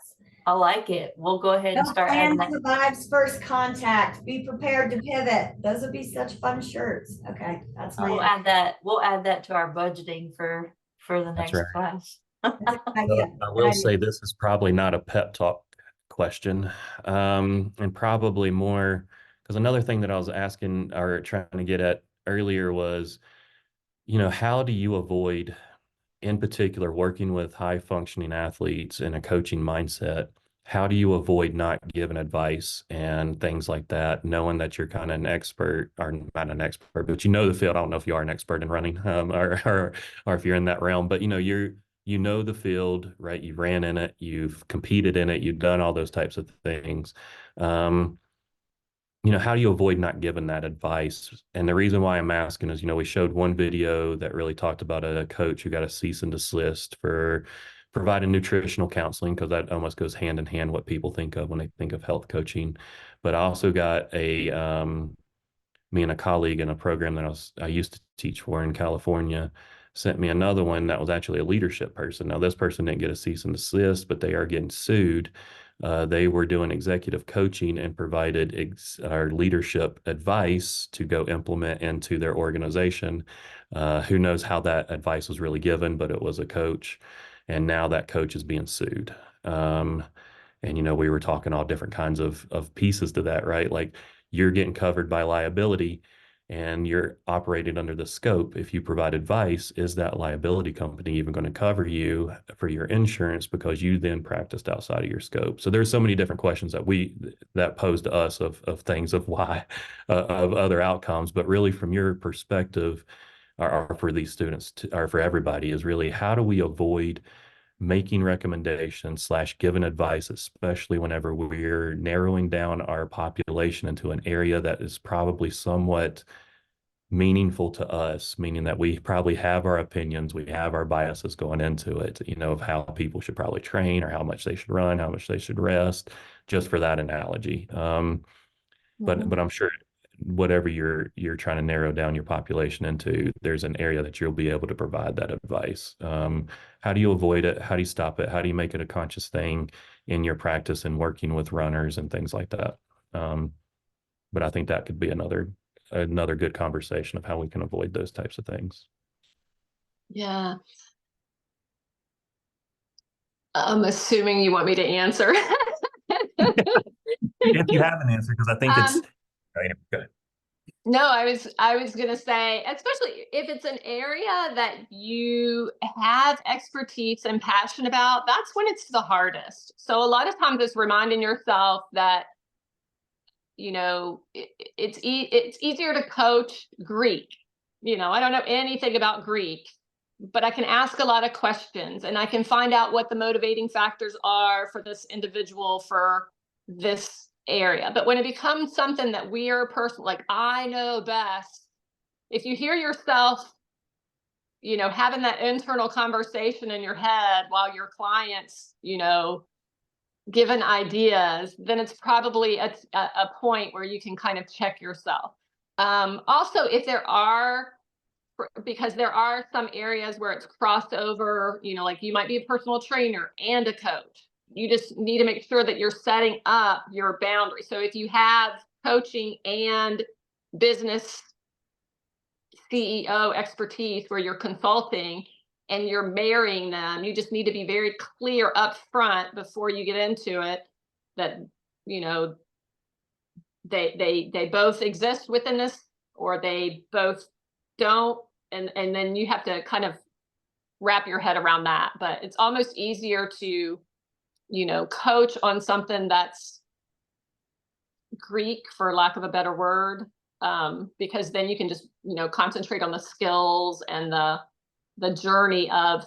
I like it. We'll go ahead and No start plan adding that. survives first contact. Be prepared to pivot. Those would be such fun shirts. Okay, that's my We'll add that to our budgeting for the That's next right. class. idea. I will say this is probably not a pep talk question, and probably more because another thing that I was asking or trying to get at earlier was, how do you avoid, in particular, working with high functioning athletes in a coaching mindset? How do you avoid not giving advice and things like that, knowing that you're kind of an expert, or not an expert, but you know the field? I don't know if you are an expert in running, or if you're in that realm, but you know the field, right? You ran in it, you've competed in it, you've done all those types of things. How do you avoid not giving that advice? And the reason why I'm asking is, we showed one video that really talked about a coach who got a cease and desist for providing nutritional counseling, because that almost goes hand in hand what people think of when they think of health coaching. But I also got me and a colleague in a program that I used to teach for in California sent me another one that was actually a leadership person. Now, this person didn't get a cease and desist, but they are getting sued. They were doing executive coaching and provided our leadership advice to go implement into their organization. Who knows how that advice was really given, but it was a coach. And now that coach is being sued. And, we were talking all different kinds of pieces to that, right? Like, you're getting covered by liability and you're operating under the scope. If you provide advice, is that liability company even going to cover you for your insurance because you then practiced outside of your scope? So there's so many different questions that pose to us of things of why, of other outcomes. But really, from your perspective, or for these students, or for everybody, is really, how do we avoid making recommendations / giving advice, especially whenever we're narrowing down our population into an area that is probably somewhat meaningful to us, meaning that we probably have our opinions, we have our biases going into it, of how people should probably train, or how much they should run, how much they should rest, just for that analogy. But I'm sure whatever you're trying to narrow down your population into, there's an area that you'll be able to provide that advice. How do you avoid it? How do you stop it? How do you make it a conscious thing in your practice and working with runners and things like that? But I think that could be another good conversation of how we can avoid those types of things. Yeah. I'm assuming you want me to answer. If you have an answer, because I think it's Um, right. Good. No, I was gonna say, especially if it's an area that you have expertise and passion about, that's when it's the hardest. So a lot of times it's reminding yourself that, you know, it's easier to coach Greek. You know, I don't know anything about Greek, but I can ask a lot of questions and I can find out what the motivating factors are for this individual for this area. But when it becomes something that we are person, like I know best, if you hear yourself, you know, having that internal conversation in your head while your clients, you know, given ideas, then it's probably a point where you can kind of check yourself. Also, if there are, because there are some areas where it's crossed over, you know, like you might be a personal trainer and a coach. You just need to make sure that you're setting up your boundaries. So if you have coaching and business CEO expertise where you're consulting and you're marrying them, you just need to be very clear up front before you get into it that, you know, they both exist within this or they both don't, and then you have to kind of wrap your head around that. But it's almost easier to, you know, coach on something that's Greek, for lack of a better word, because then you can just, you know, concentrate on the skills and the journey of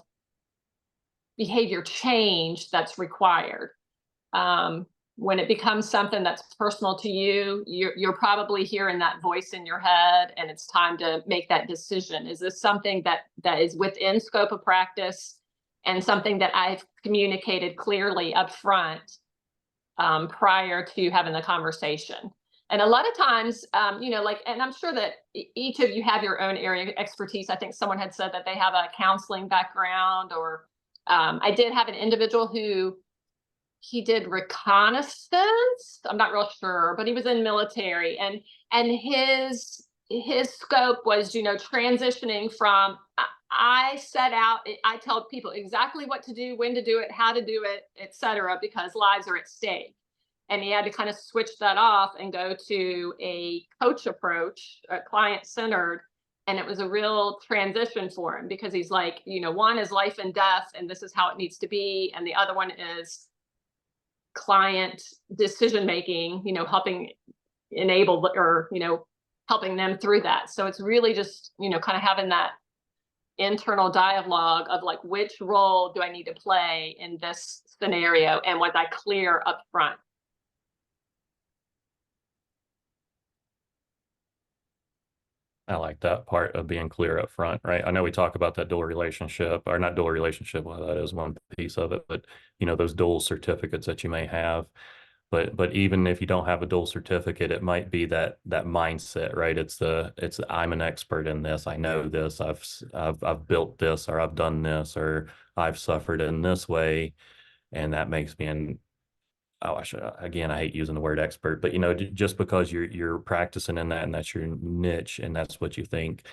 behavior change that's required. When it becomes something that's personal to you, you're probably hearing that voice in your head, and it's time to make that decision. Is this something that is within scope of practice and something that I've communicated clearly up front prior to having the conversation? And a lot of times, you know, like, and I'm sure that each of you have your own area of expertise. I think someone had said that they have a counseling background, or I did have an individual who he did reconnaissance. I'm not real sure, but he was in military, and his scope was, you know, transitioning from I set out, I tell people exactly what to do, when to do it, how to do it, etc., because lives are at stake. And he had to kind of switch that off and go to a coach approach, a client centered. And it was a real transition for him because he's like, you know, one is life and death, and this is how it needs to be. And the other one is client decision making, you know, helping enable or, you know, helping them through that. So it's really just, you know, kind of having that internal dialogue of like, which role do I need to play in this scenario? And was I clear up front? I like that part of being clear up front, right? I know we talk about that dual relationship, or not dual relationship, well, that is one piece of it, but you know, those dual certificates that you may have. But even if you don't have a dual certificate, it might be that mindset, right? It's I'm an expert in this. I know this. I've built this, or I've done this, or I've suffered in this way, and that makes me an oh, again, I hate using the word expert, but you know, just because you're practicing in that and that's your niche and that's what you think,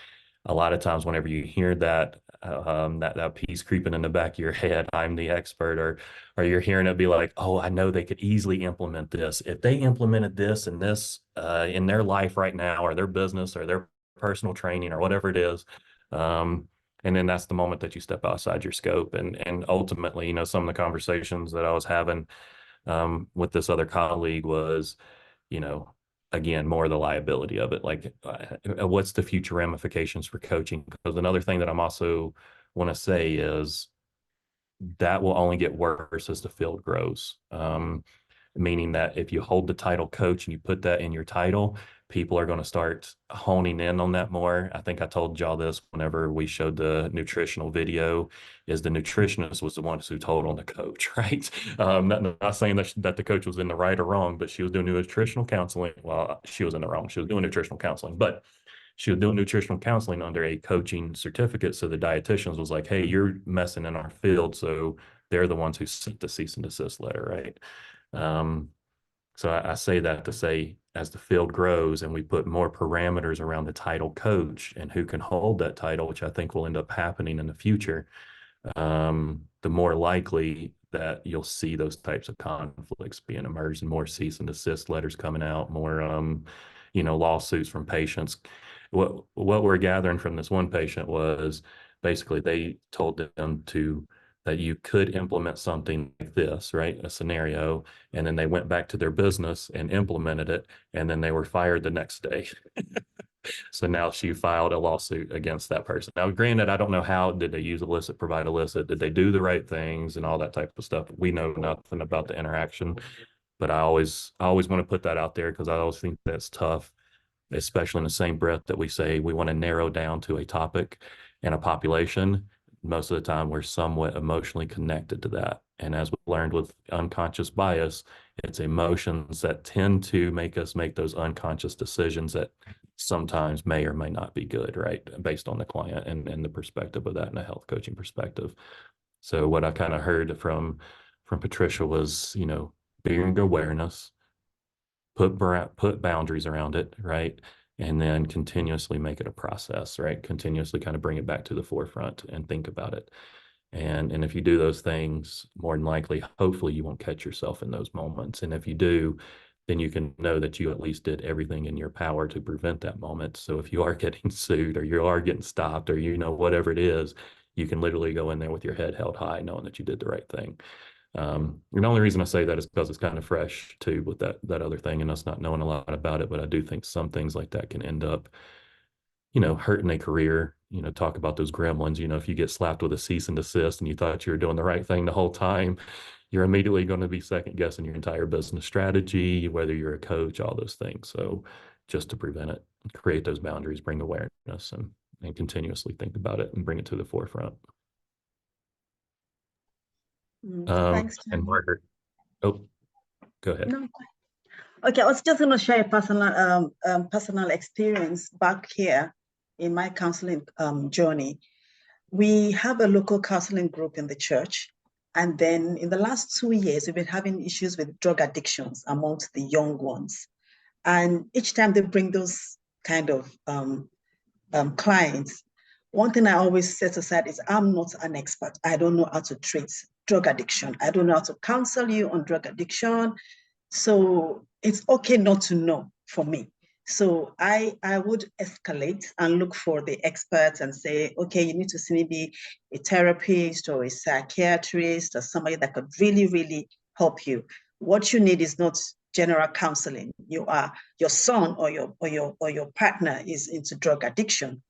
a lot of times whenever you hear that that piece creeping in the back of your head, I'm the expert, or you're hearing it be like, oh, I know they could easily implement this if they implemented this and this in their life right now, or their business, or their personal training, or whatever it is. And then that's the moment that you step outside your scope, and ultimately, you know, some of the conversations that I was having with this other colleague was, you know, again, more of the liability of it. Like, what's the future ramifications for coaching? Because another thing that I'm also want to say is that will only get worse as the field grows. Meaning that if you hold the title coach and you put that in your title, people are going to start honing in on that more. I think I told y'all this whenever we showed the nutritional video, is the nutritionist was the one who told on the coach, right? Not saying that the coach was in the right or wrong, but she was doing nutritional counseling. Well, she was in the wrong. She was doing nutritional counseling, but she was doing nutritional counseling under a coaching certificate. So the dietitians was like, hey, you're messing in our field. So they're the ones who sent the cease and desist letter, right? So I say that to say, as the field grows and we put more parameters around the title coach and who can hold that title, which I think will end up happening in the future, the more likely that you'll see those types of conflicts being emerged, and more cease and desist letters coming out, more lawsuits from patients. What we're gathering from this one patient was basically they told them that you could implement something like this, right? A scenario, and then they went back to their business and implemented it, and then they were fired the next day. So now she filed a lawsuit against that person. Now, granted, I don't know how did they use illicit, provide illicit, did they do the right things and all that type of stuff. We know nothing about the interaction, but I always want to put that out there because I always think that's tough, especially in the same breath that we say we want to narrow down to a topic and a population. Most of the time we're somewhat emotionally connected to that. And as we learned with unconscious bias, it's emotions that tend to make us make those unconscious decisions that sometimes may or may not be good, right? Based on the client and the perspective of that and a health coaching perspective. So what I kind of heard from Patricia was, being awareness, put boundaries around it, right? And then continuously make it a process, right? Continuously kind of bring it back to the forefront and think about it. And if you do those things, more than likely, hopefully you won't catch yourself in those moments. And if you do, then you can know that you at least did everything in your power to prevent that moment. So if you are getting sued or you are getting stopped or, whatever it is, you can literally go in there with your head held high, knowing that you did the right thing. And the only reason I say that is because it's kind of fresh too with that other thing and us not knowing a lot about it. But I do think some things like that can end up, hurting a career. Talk about those gremlins. If you get slapped with a cease and desist and you thought you were doing the right thing the whole time, you're immediately going to be second guessing your entire business strategy, whether you're a coach, all those things. So just to prevent it, create those boundaries, bring awareness and continuously think about it and bring it to the forefront. Thanks, and Margaret, go ahead. No. Okay, I was just going to share a personal experience back here in my counseling journey. We have a local counseling group in the church. And then in the last 2 years, we've been having issues with drug addictions amongst the young ones. And each time they bring those kind of clients, one thing I always set aside is I'm not an expert. I don't know how to treat drug addiction. I don't know how to counsel you on drug addiction. So it's okay not to know for me. So I would escalate and look for the experts and say, okay, you need to see maybe a therapist or a psychiatrist or somebody that could really, really help you. What you need is not general counseling. Your son or your partner is into drug addiction.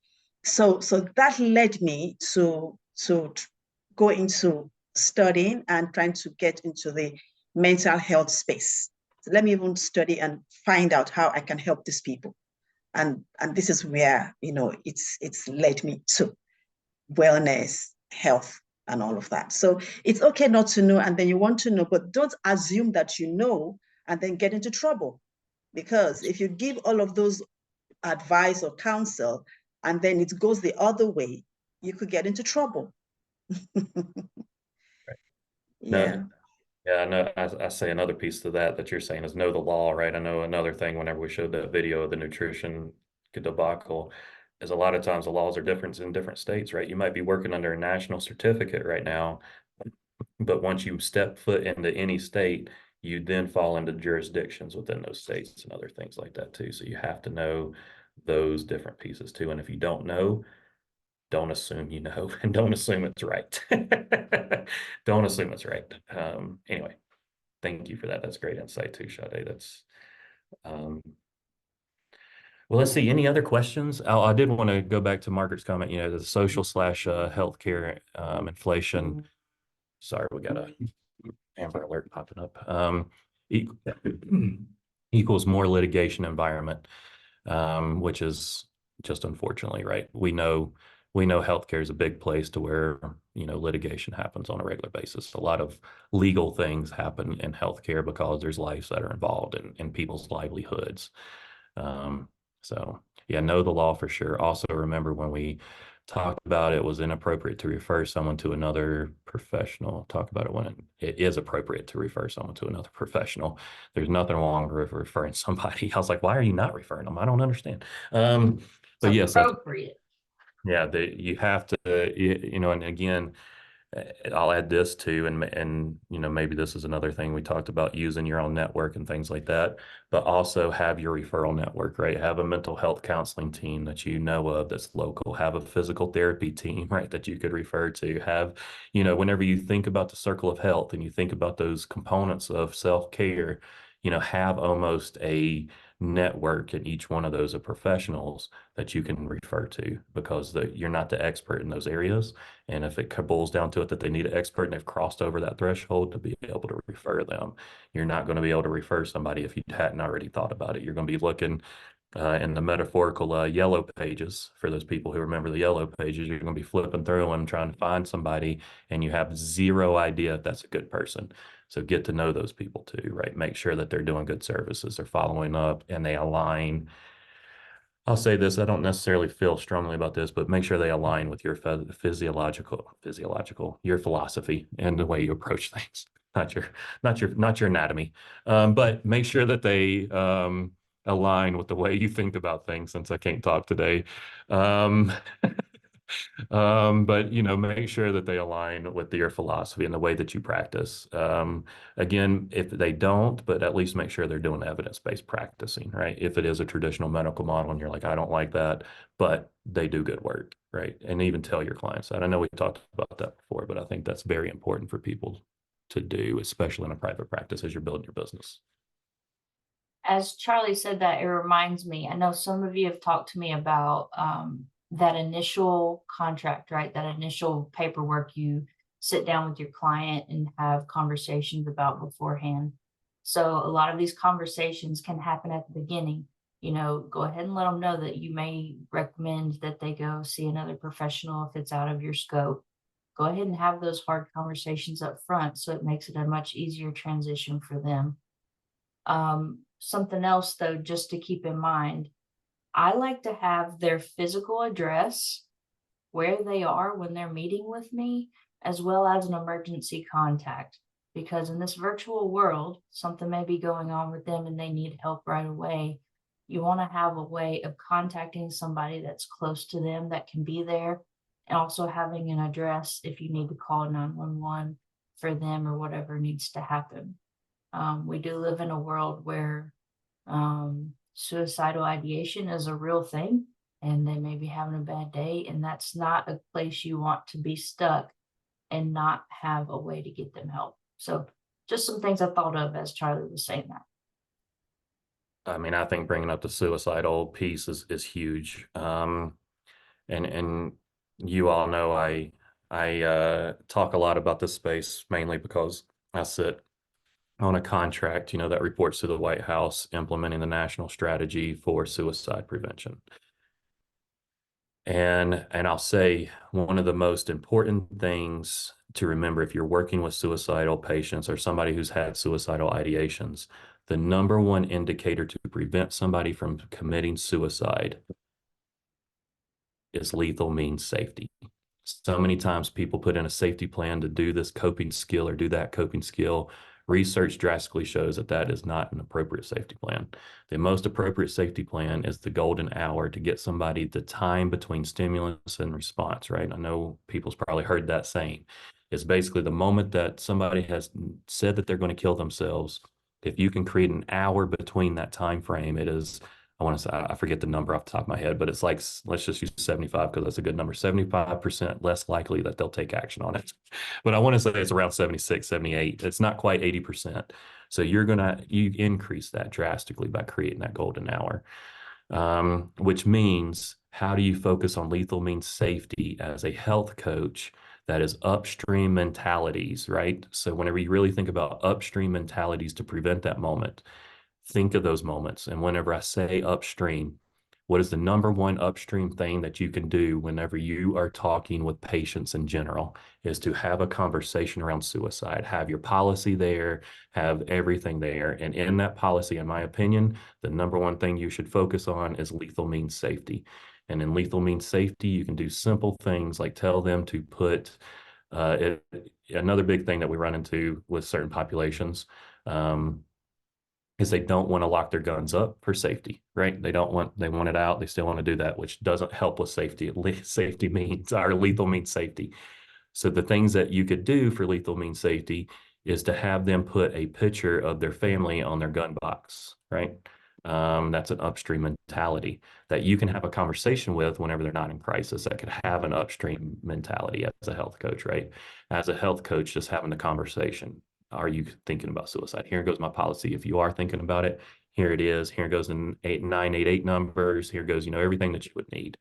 So that led me to go into studying and trying to get into the mental health space. So let me even study and find out how I can help these people. And this is where, it's led me to wellness, health, and all of that. So it's okay not to know, and then you want to know, but don't assume that you know and then get into trouble. Because if you give all of those advice or counsel, and then it goes the other way, you could get into trouble. Right. Yeah. No, yeah, I know. I say another piece to that you're saying is know the law, right? I know another thing whenever we showed that video of the nutrition debacle is a lot of times the laws are different in different states, right? You might be working under a national certificate right now, but once you step foot into any state, you then fall into jurisdictions within those states and other things like that too. So you have to know those different pieces too. And if you don't know, don't assume you know, and don't assume it's right. Don't assume it's right. Anyway, thank you for that. That's great insight too, Sade. That's well, let's see. Any other questions? I did want to go back to Margaret's comment, the social / healthcare inflation. Sorry, we got a Amber Alert popping up. Equals more litigation environment, which is just unfortunately, right? We know healthcare is a big place to where, litigation happens on a regular basis. A lot of legal things happen in healthcare because there's lives that are involved in people's livelihoods. So yeah, know the law for sure. Also remember when we talked about it was inappropriate to refer someone to another professional. Talk about it when it is appropriate to refer someone to another professional. There's nothing wrong with referring somebody. I was like, why are you not referring them? I don't understand. But yes, appropriate. Yeah, you have to, and again, I'll add this too, and maybe this is another thing we talked about, using your own network and things like that, but also have your referral network, right? Have a mental health counseling team that you know of that's local. Have a physical therapy team, right, that you could refer to. Have, whenever you think about the circle of health and you think about those components of self-care, have almost a network in each one of those of professionals that you can refer to, because you're not the expert in those areas. And if it boils down to it that they need an expert and they've crossed over that threshold, to be able to refer them. You're not going to be able to refer somebody if you hadn't already thought about it. You're going to be looking in the metaphorical yellow pages. For those people who remember the yellow pages, you're going to be flipping through them trying to find somebody, and you have zero idea if that's a good person. So get to know those people too, right? Make sure that they're doing good services, they're following up, and they align. I'll say this, I don't necessarily feel strongly about this, but make sure they align with your your philosophy and the way you approach things, not your anatomy. But make sure that they align with the way you think about things, since I can't talk today. But make sure that they align with your philosophy and the way that you practice. Again, if they don't, but at least make sure they're doing evidence-based practicing, right? If it is a traditional medical model and you're like, I don't like that, but they do good work, right? And even tell your clients that. I know we talked about that before, but I think that's very important for people to do, especially in a private practice as you're building your business. As Charlie said that, it reminds me, I know some of you have talked to me about that initial contract, right? That initial paperwork you sit down with your client and have conversations about beforehand. So a lot of these conversations can happen at the beginning. Go ahead and let them know that you may recommend that they go see another professional if it's out of your scope. Go ahead and have those hard conversations up front, so it makes it a much easier transition for them. Something else though, just to keep in mind, I like to have their physical address, where they are when they're meeting with me, as well as an emergency contact. Because in this virtual world, something may be going on with them and they need help right away. You want to have a way of contacting somebody that's close to them that can be there, and also having an address if you need to call 911 for them or whatever needs to happen. We do live in a world where suicidal ideation is a real thing, and they may be having a bad day, and that's not a place you want to be stuck and not have a way to get them help. So just some things I thought of as Charlie was saying that. I mean, I think bringing up the suicidal piece is huge. And you all know I talk a lot about this space, mainly because I sit on a contract, that reports to the White House, implementing the national strategy for suicide prevention. And I'll say one of the most important things to remember if you're working with suicidal patients or somebody who's had suicidal ideations, the number one indicator to prevent somebody from committing suicide is lethal means safety. So many times people put in a safety plan to do this coping skill or do that coping skill. Research drastically shows that that is not an appropriate safety plan. The most appropriate safety plan is the golden hour, to get somebody the time between stimulus and response, right? I know people's probably heard that saying. It's basically the moment that somebody has said that they're going to kill themselves. If you can create an hour between that time frame, it is, I want to say, I forget the number off the top of my head, but it's like, let's just use 75 because that's a good number, 75% less likely that they'll take action on it. But I want to say it's around 76, 78. It's not quite 80%. So you increase that drastically by creating that golden hour, which means, how do you focus on lethal means safety as a health coach? That is upstream mentalities, right? So whenever you really think about upstream mentalities to prevent that moment, think of those moments. And whenever I say upstream, what is the number one upstream thing that you can do whenever you are talking with patients in general, is to have a conversation around suicide. Have your policy there, have everything there. And in that policy, in my opinion, the number one thing you should focus on is lethal means safety. And in lethal means safety, you can do simple things like tell them to put, another big thing that we run into with certain populations, is they don't want to lock their guns up for safety, right? They want it out. They still want to do that, which doesn't help with safety. Safety means, or lethal means safety. So the things that you could do for lethal means safety is to have them put a picture of their family on their gun box, right? That's an upstream mentality that you can have a conversation with whenever they're not in crisis. That could have an upstream mentality as a health coach, right? As a health coach, just having the conversation. Are you thinking about suicide? Here goes my policy. If you are thinking about it, here it is. Here goes the 8988 numbers. Here goes, everything that you would need.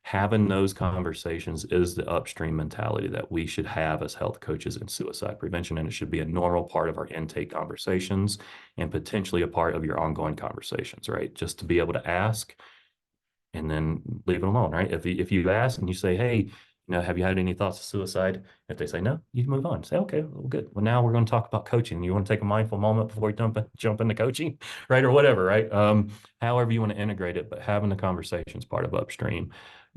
Having those conversations is the upstream mentality that we should have as health coaches in suicide prevention. And it should be a normal part of our intake conversations and potentially a part of your ongoing conversations, right? Just to be able to ask and then leave it alone, right? If you ask and you say, hey, have you had any thoughts of suicide? If they say no, you can move on. Say, okay, well, good. Well, now we're going to talk about coaching. You want to take a mindful moment before you jump into coaching, right? Or whatever, right? However you want to integrate it, but having the conversations part of upstream,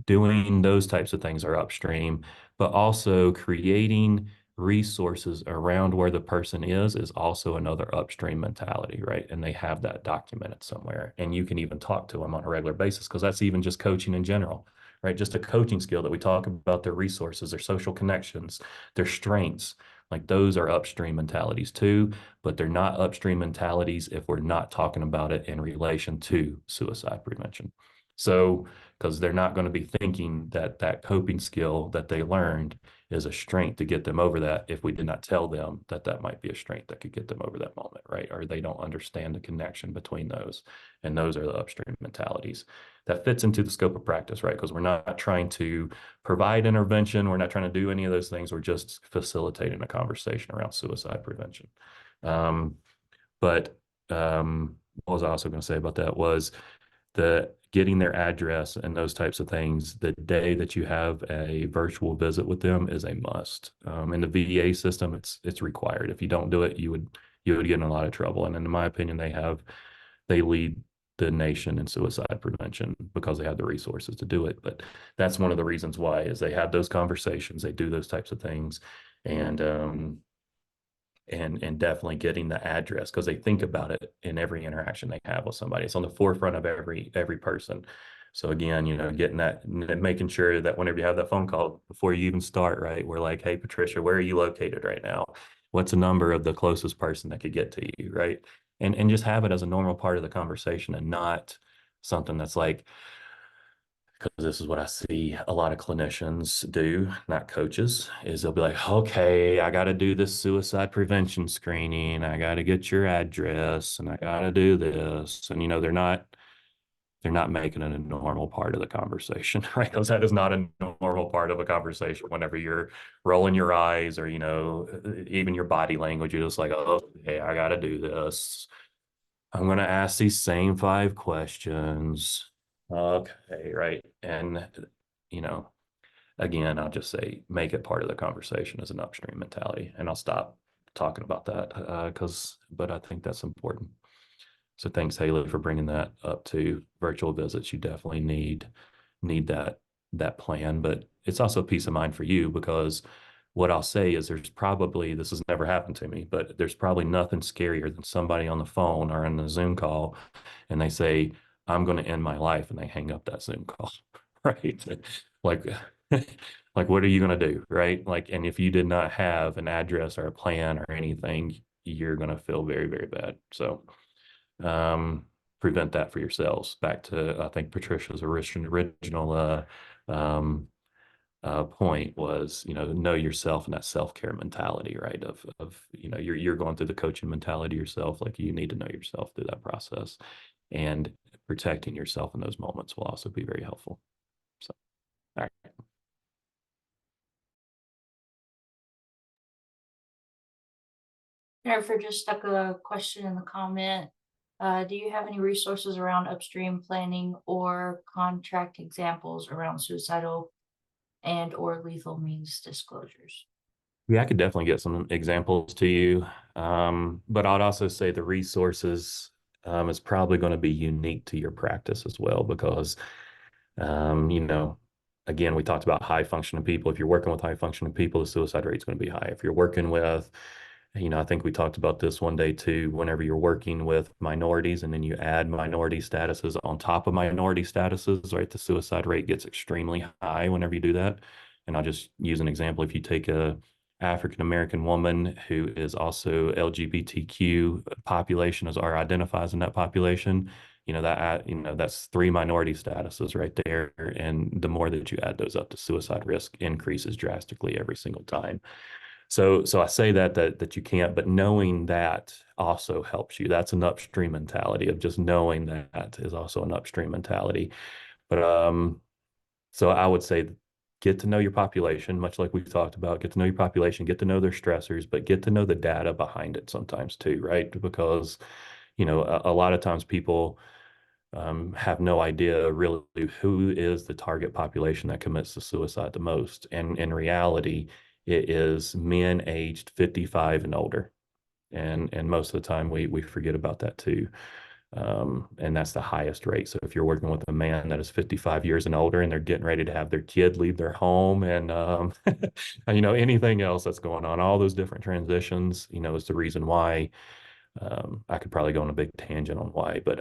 doing those types of things are upstream, but also creating resources around where the person is also another upstream mentality, right? And they have that documented somewhere. And you can even talk to them on a regular basis because that's even just coaching in general, right? Just a coaching skill that we talk about their resources, their social connections, their strengths. Like those are upstream mentalities too, but they're not upstream mentalities if we're not talking about it in relation to suicide prevention. So, because they're not going to be thinking that that coping skill that they learned is a strength to get them over that if we did not tell them that that might be a strength that could get them over that moment, right? Or they don't understand the connection between those. And those are the upstream mentalities. That fits into the scope of practice, right? Because we're not trying to provide intervention. We're not trying to do any of those things. We're just facilitating a conversation around suicide prevention. But what was I also going to say about that was the getting their address and those types of things the day that you have a virtual visit with them is a must. In the VA system, it's required. If you don't do it, you would get in a lot of trouble. And in my opinion, they lead the nation in suicide prevention because they have the resources to do it. But that's one of the reasons why is they have those conversations, they do those types of things, and definitely getting the address because they think about it in every interaction they have with somebody. It's on the forefront of every person. So again, getting that, making sure that whenever you have that phone call before you even start, right, we're like, hey, Patricia, where are you located right now? What's the number of the closest person that could get to you, right? And just have it as a normal part of the conversation and not something that's like, because this is what I see a lot of clinicians do, not coaches, is they'll be like, okay, I got to do this suicide prevention screening. I got to get your address and I got to do this. And, they're not making it a normal part of the conversation, right? Because that is not a normal part of a conversation whenever you're rolling your eyes or, even your body language. You're just like, oh, okay, I got to do this. I'm going to ask these same 5 questions. Okay, right. And, again, I'll just say make it part of the conversation as an upstream mentality. And I'll stop talking about that but I think that's important. So thanks, Haley, for bringing that up to virtual visits. You definitely need that plan, but it's also peace of mind for you because what I'll say is this has never happened to me, but there's probably nothing scarier than somebody on the phone or in the Zoom call and they say, I'm going to end my life, and they hang up that Zoom call, right? Like, like, what are you going to do, right? Like, and if you did not have an address or a plan or anything, you're going to feel very, very bad. So, prevent that for yourselves. Back to, I think, Patricia's original point was, know yourself and that self-care mentality, right? Of you're going through the coaching mentality yourself. Like you need to know yourself through that process, and protecting yourself in those moments will also be very helpful. So, all right. Jennifer just stuck a question in the comment. Do you have any resources around upstream planning or contract examples around suicidal and or lethal means disclosures? Yeah, I could definitely get some examples to you. But I'd also say the resources is probably going to be unique to your practice as well, because, again, we talked about high functioning people. If you're working with high functioning people, the suicide rate is going to be high. If you're working with, I think we talked about this one day too, whenever you're working with minorities and then you add minority statuses on top of minority statuses, right? The suicide rate gets extremely high whenever you do that. And I'll just use an example. If you take a African-American woman who is also LGBTQ population or identifies in that population, that's 3 minority statuses right there. And the more that you add those up, the suicide risk increases drastically every single time. So I say that you can't, but knowing that also helps you. That's an upstream mentality of just knowing that is also an upstream mentality. But so I would say get to know your population, much like we've talked about, get to know your population, get to know their stressors, but get to know the data behind it sometimes too, right? Because, a lot of times people have no idea really who is the target population that commits to suicide the most. And in reality, it is men aged 55 and older. And most of the time we forget about that too. And that's the highest rate. So if you're working with a man that is 55 years and older and they're getting ready to have their kid leave their home and, anything else that's going on, all those different transitions, is the reason why. I could probably go on a big tangent on why, but,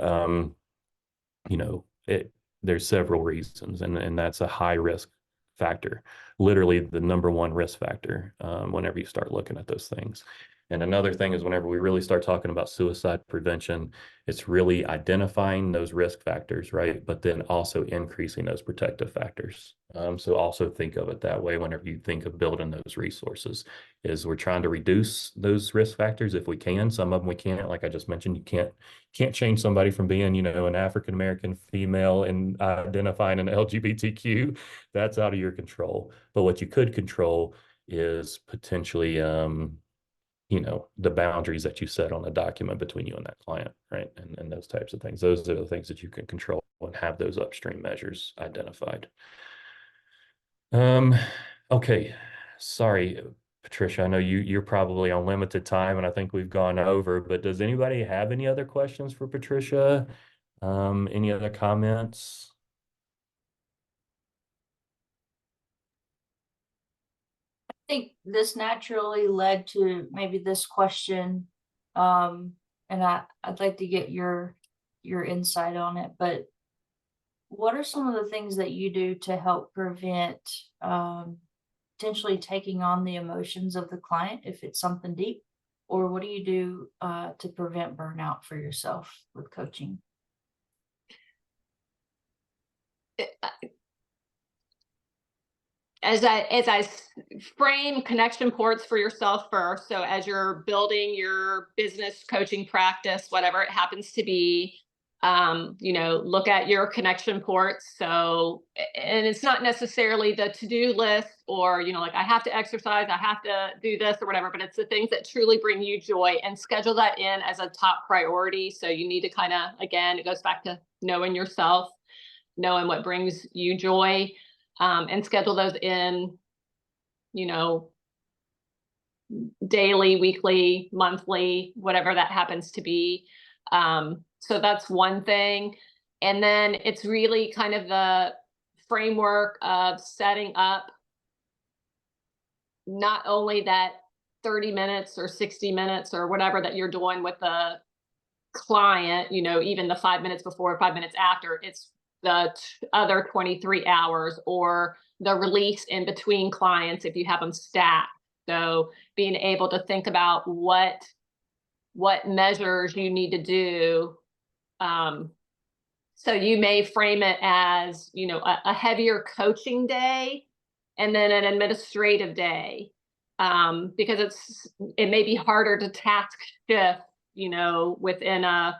there's several reasons, and that's a high risk factor, literally the number one risk factor whenever you start looking at those things. And another thing is whenever we really start talking about suicide prevention, it's really identifying those risk factors, right? But then also increasing those protective factors. So also think of it that way whenever you think of building those resources, is we're trying to reduce those risk factors if we can. Some of them we can't, like I just mentioned, you can't change somebody from being, an African-American female and identifying an LGBTQ. That's out of your control. But what you could control is potentially, the boundaries that you set on a document between you and that client, right? And those types of things. Those are the things that you can control and have those upstream measures identified. Okay. Sorry, Patricia, I know you're probably on limited time and I think we've gone over, but does anybody have any other questions for Patricia? Any other comments? I think this naturally led to maybe this question. And I'd like to get your insight on it, but what are some of the things that you do to help prevent potentially taking on the emotions of the client if it's something deep? Or what do you do to prevent burnout for yourself with coaching? As I frame connection ports for yourself first, so as you're building your business coaching practice, whatever it happens to be, look at your connection ports. So, and it's not necessarily the to-do list or, like I have to exercise, I have to do this or whatever, but it's the things that truly bring you joy, and schedule that in as a top priority. So you need to kind of, again, it goes back to knowing yourself, knowing what brings you joy. And schedule those in, daily, weekly, monthly, whatever that happens to be. So that's one thing. And then it's really kind of the framework of setting up not only that 30 minutes or 60 minutes or whatever that you're doing with the client, even the 5 minutes before, 5 minutes after, it's the other 23 hours or the release in between clients if you have them stacked. So being able to think about what measures you need to do. So you may frame it as, a heavier coaching day and then an administrative day, because it may be harder to task shift, within a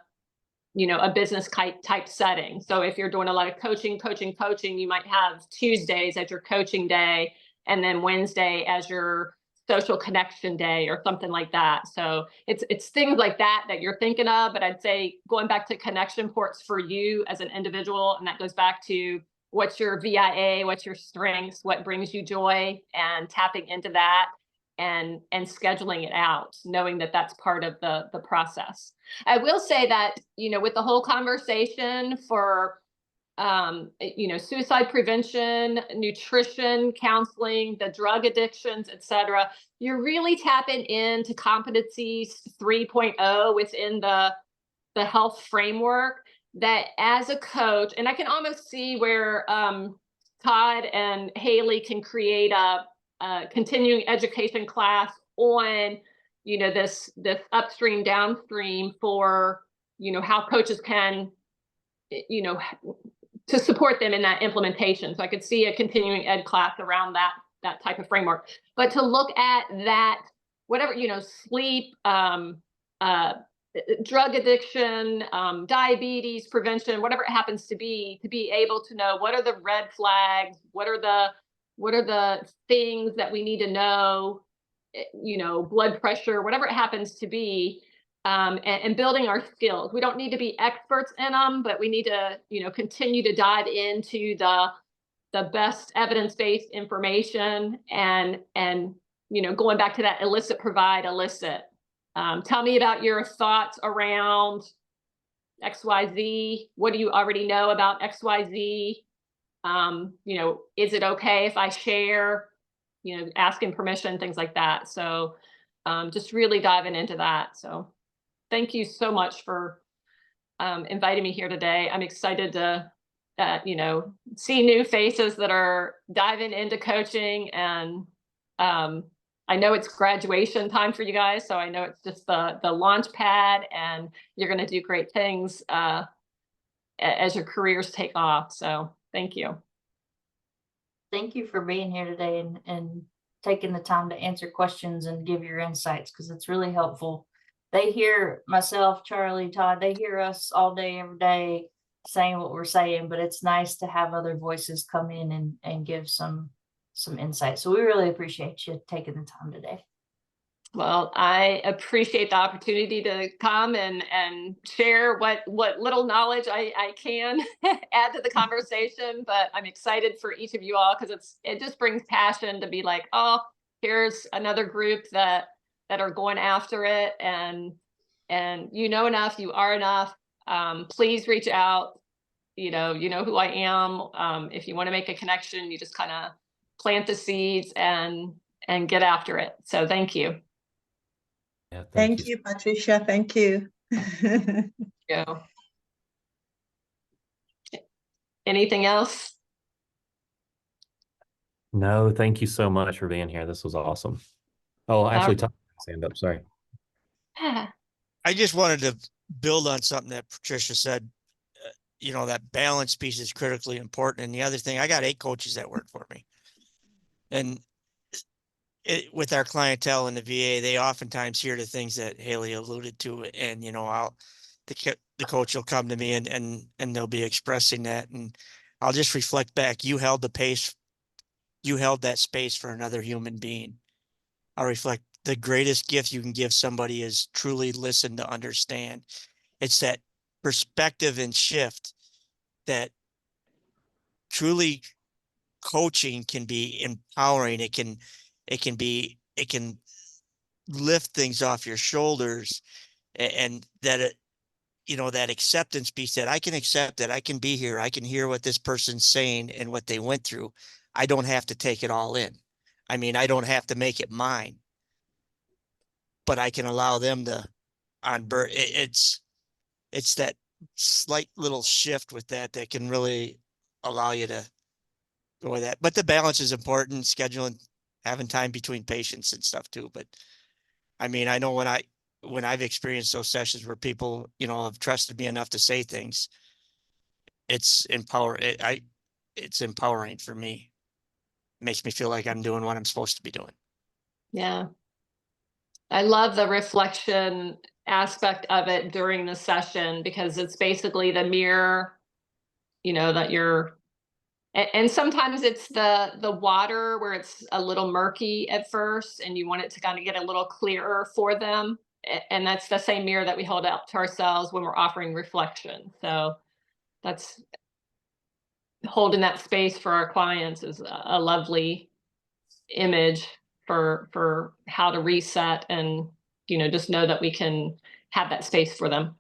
business type setting. So if you're doing a lot of coaching, you might have Tuesdays as your coaching day and then Wednesday as your social connection day or something like that. So it's things like that you're thinking of, but I'd say going back to connection ports for you as an individual, and that goes back to what's your VIA, what's your strengths, what brings you joy, and tapping into that and scheduling it out, knowing that that's part of the process. I will say that, with the whole conversation for, suicide prevention, nutrition, counseling, the drug addictions, et cetera, you're really tapping into competencies 3.0 within the health framework, that as a coach, and I can almost see where, Todd and Haley can create a continuing education class on, this upstream, downstream for, how coaches can, to support them in that implementation. So I could see a continuing ed class around that type of framework. But to look at that, whatever, sleep, drug addiction, diabetes prevention, whatever it happens to be able to know what are the red flags, what are the things that we need to know, blood pressure, whatever it happens to be, and building our skills. We don't need to be experts in them, but we need to, continue to dive into the best evidence-based information and, going back to that elicit, provide, elicit. Tell me about your thoughts around XYZ. What do you already know about XYZ? Is it okay if I share, asking permission, things like that. So just really diving into that. So thank you so much for inviting me here today. I'm excited to, see new faces that are diving into coaching, and I know it's graduation time for you guys, so I know it's just the launch pad, and you're going to do great things as your careers take off. So thank you. Thank you for being here today and taking the time to answer questions and give your insights, because it's really helpful. They hear myself, Charlie, Todd, they hear us all day, every day saying what we're saying, but it's nice to have other voices come in and give some insight. So we really appreciate you taking the time today. Well, I appreciate the opportunity to come and share what little knowledge I can add to the conversation, but I'm excited for each of you all, because it just brings passion to be like, oh, here's another group that are going after it, and you know enough, you are enough. Please reach out. You know who I am. If you want to make a connection, you just kind of plant the seeds and get after it. So thank you. Yeah, Thank you, Patricia. Thank you. Yeah. Anything else? No, thank you so much for being here. This was awesome. Oh, actually, Tom, stand up. Sorry. I just wanted to build on something that Patricia said. That balance piece is critically important. And the other thing, I got 8 coaches that work for me. And with our clientele in the VA, they oftentimes hear the things that Haley alluded to, and the coach will come to me and they'll be expressing that, and I'll just reflect back. You held the pace, you held that space for another human being. I'll reflect. The greatest gift you can give somebody is truly listen to understand. It's that perspective and shift that truly coaching can be empowering. It can lift things off your shoulders, and that that acceptance piece, that I can accept that I can be here. I can hear what this person's saying and what they went through. I don't have to take it all in. I mean, I don't have to make it mine, but I can allow them to it's that slight little shift with that can really allow you to go with that. But the balance is important, scheduling, having time between patients and stuff too. But I mean, I know when I've experienced those sessions where people, have trusted me enough to say things, it's it's empowering for me. It makes me feel like I'm doing what I'm supposed to be doing. Yeah. I love the reflection aspect of it during the session, because it's basically the mirror, that and sometimes it's the water where it's a little murky at first and you want it to kind of get a little clearer for them. And that's the same mirror that we hold out to ourselves when we're offering reflection. So that's holding that space for our clients is a lovely image for how to reset and, just know that we can have that space for them.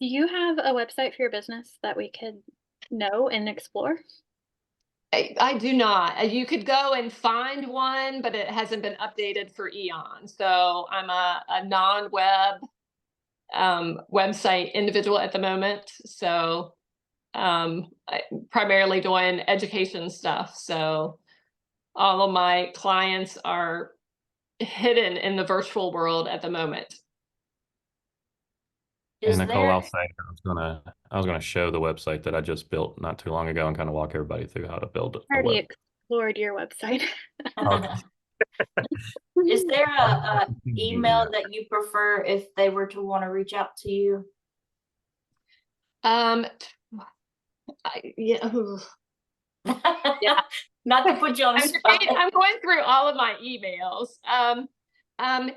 Do you have a website for your business that we could know and explore? I do not. You could go and find one, but it hasn't been updated for eon. So I'm a non-web website individual at the moment. So primarily doing education stuff. So all of my clients are hidden in the virtual world at the moment. Is And Nicole, there, I'll say I was gonna show the website that I just built not too long ago and kind of walk everybody through how to build a Already web. explored your website. Okay. is there a Yeah. email that you prefer if they were to want to reach out to you? Yeah. Yeah. Not to put you on the spot. I'm going through all of my emails.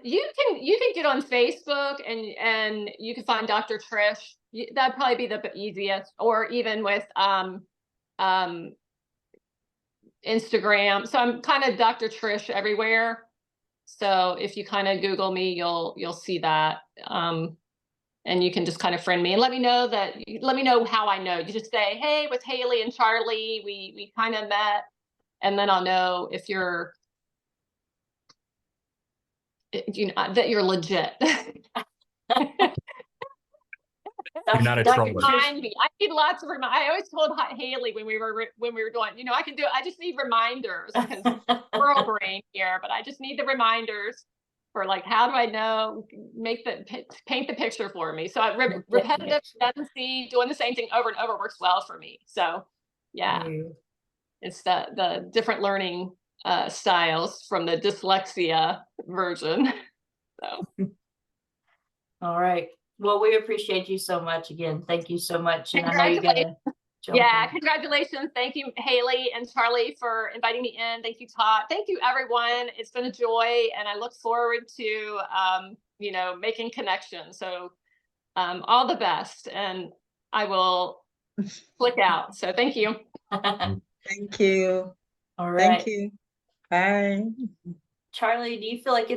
You can get on Facebook and you can find Dr. Trish. That'd probably be the easiest, or even with Instagram. So I'm kind of Dr. Trish everywhere. So if you kind of Google me, you'll see that. And you can just kind of friend me and let me know how I know. You just say, hey, with Haley and Charlie, we kind of met, and then I'll know if you're, that you're legit. You're not a Dr. troll. Remind me. I need lots of I always told Haley when we were doing, I can do it. I just need reminders because girl brain here, but I just need the reminders for like, how do I know? Paint the picture for me. So repetitive tendency, doing the same thing over and over works well for me. So yeah, it's the different learning styles from the dyslexia version. So. All right. Well, we appreciate you so much again. Thank you so much. And I know you're gonna jump in. Congratulations. Thank you, Haley and Charlie, for inviting me in. Thank you, Todd. Thank you, everyone. It's been a joy, and I look forward to making connections. So all the best, and I will click out. So thank you. Thank you. All right. Thank you. Bye. Charlie, do you feel like it's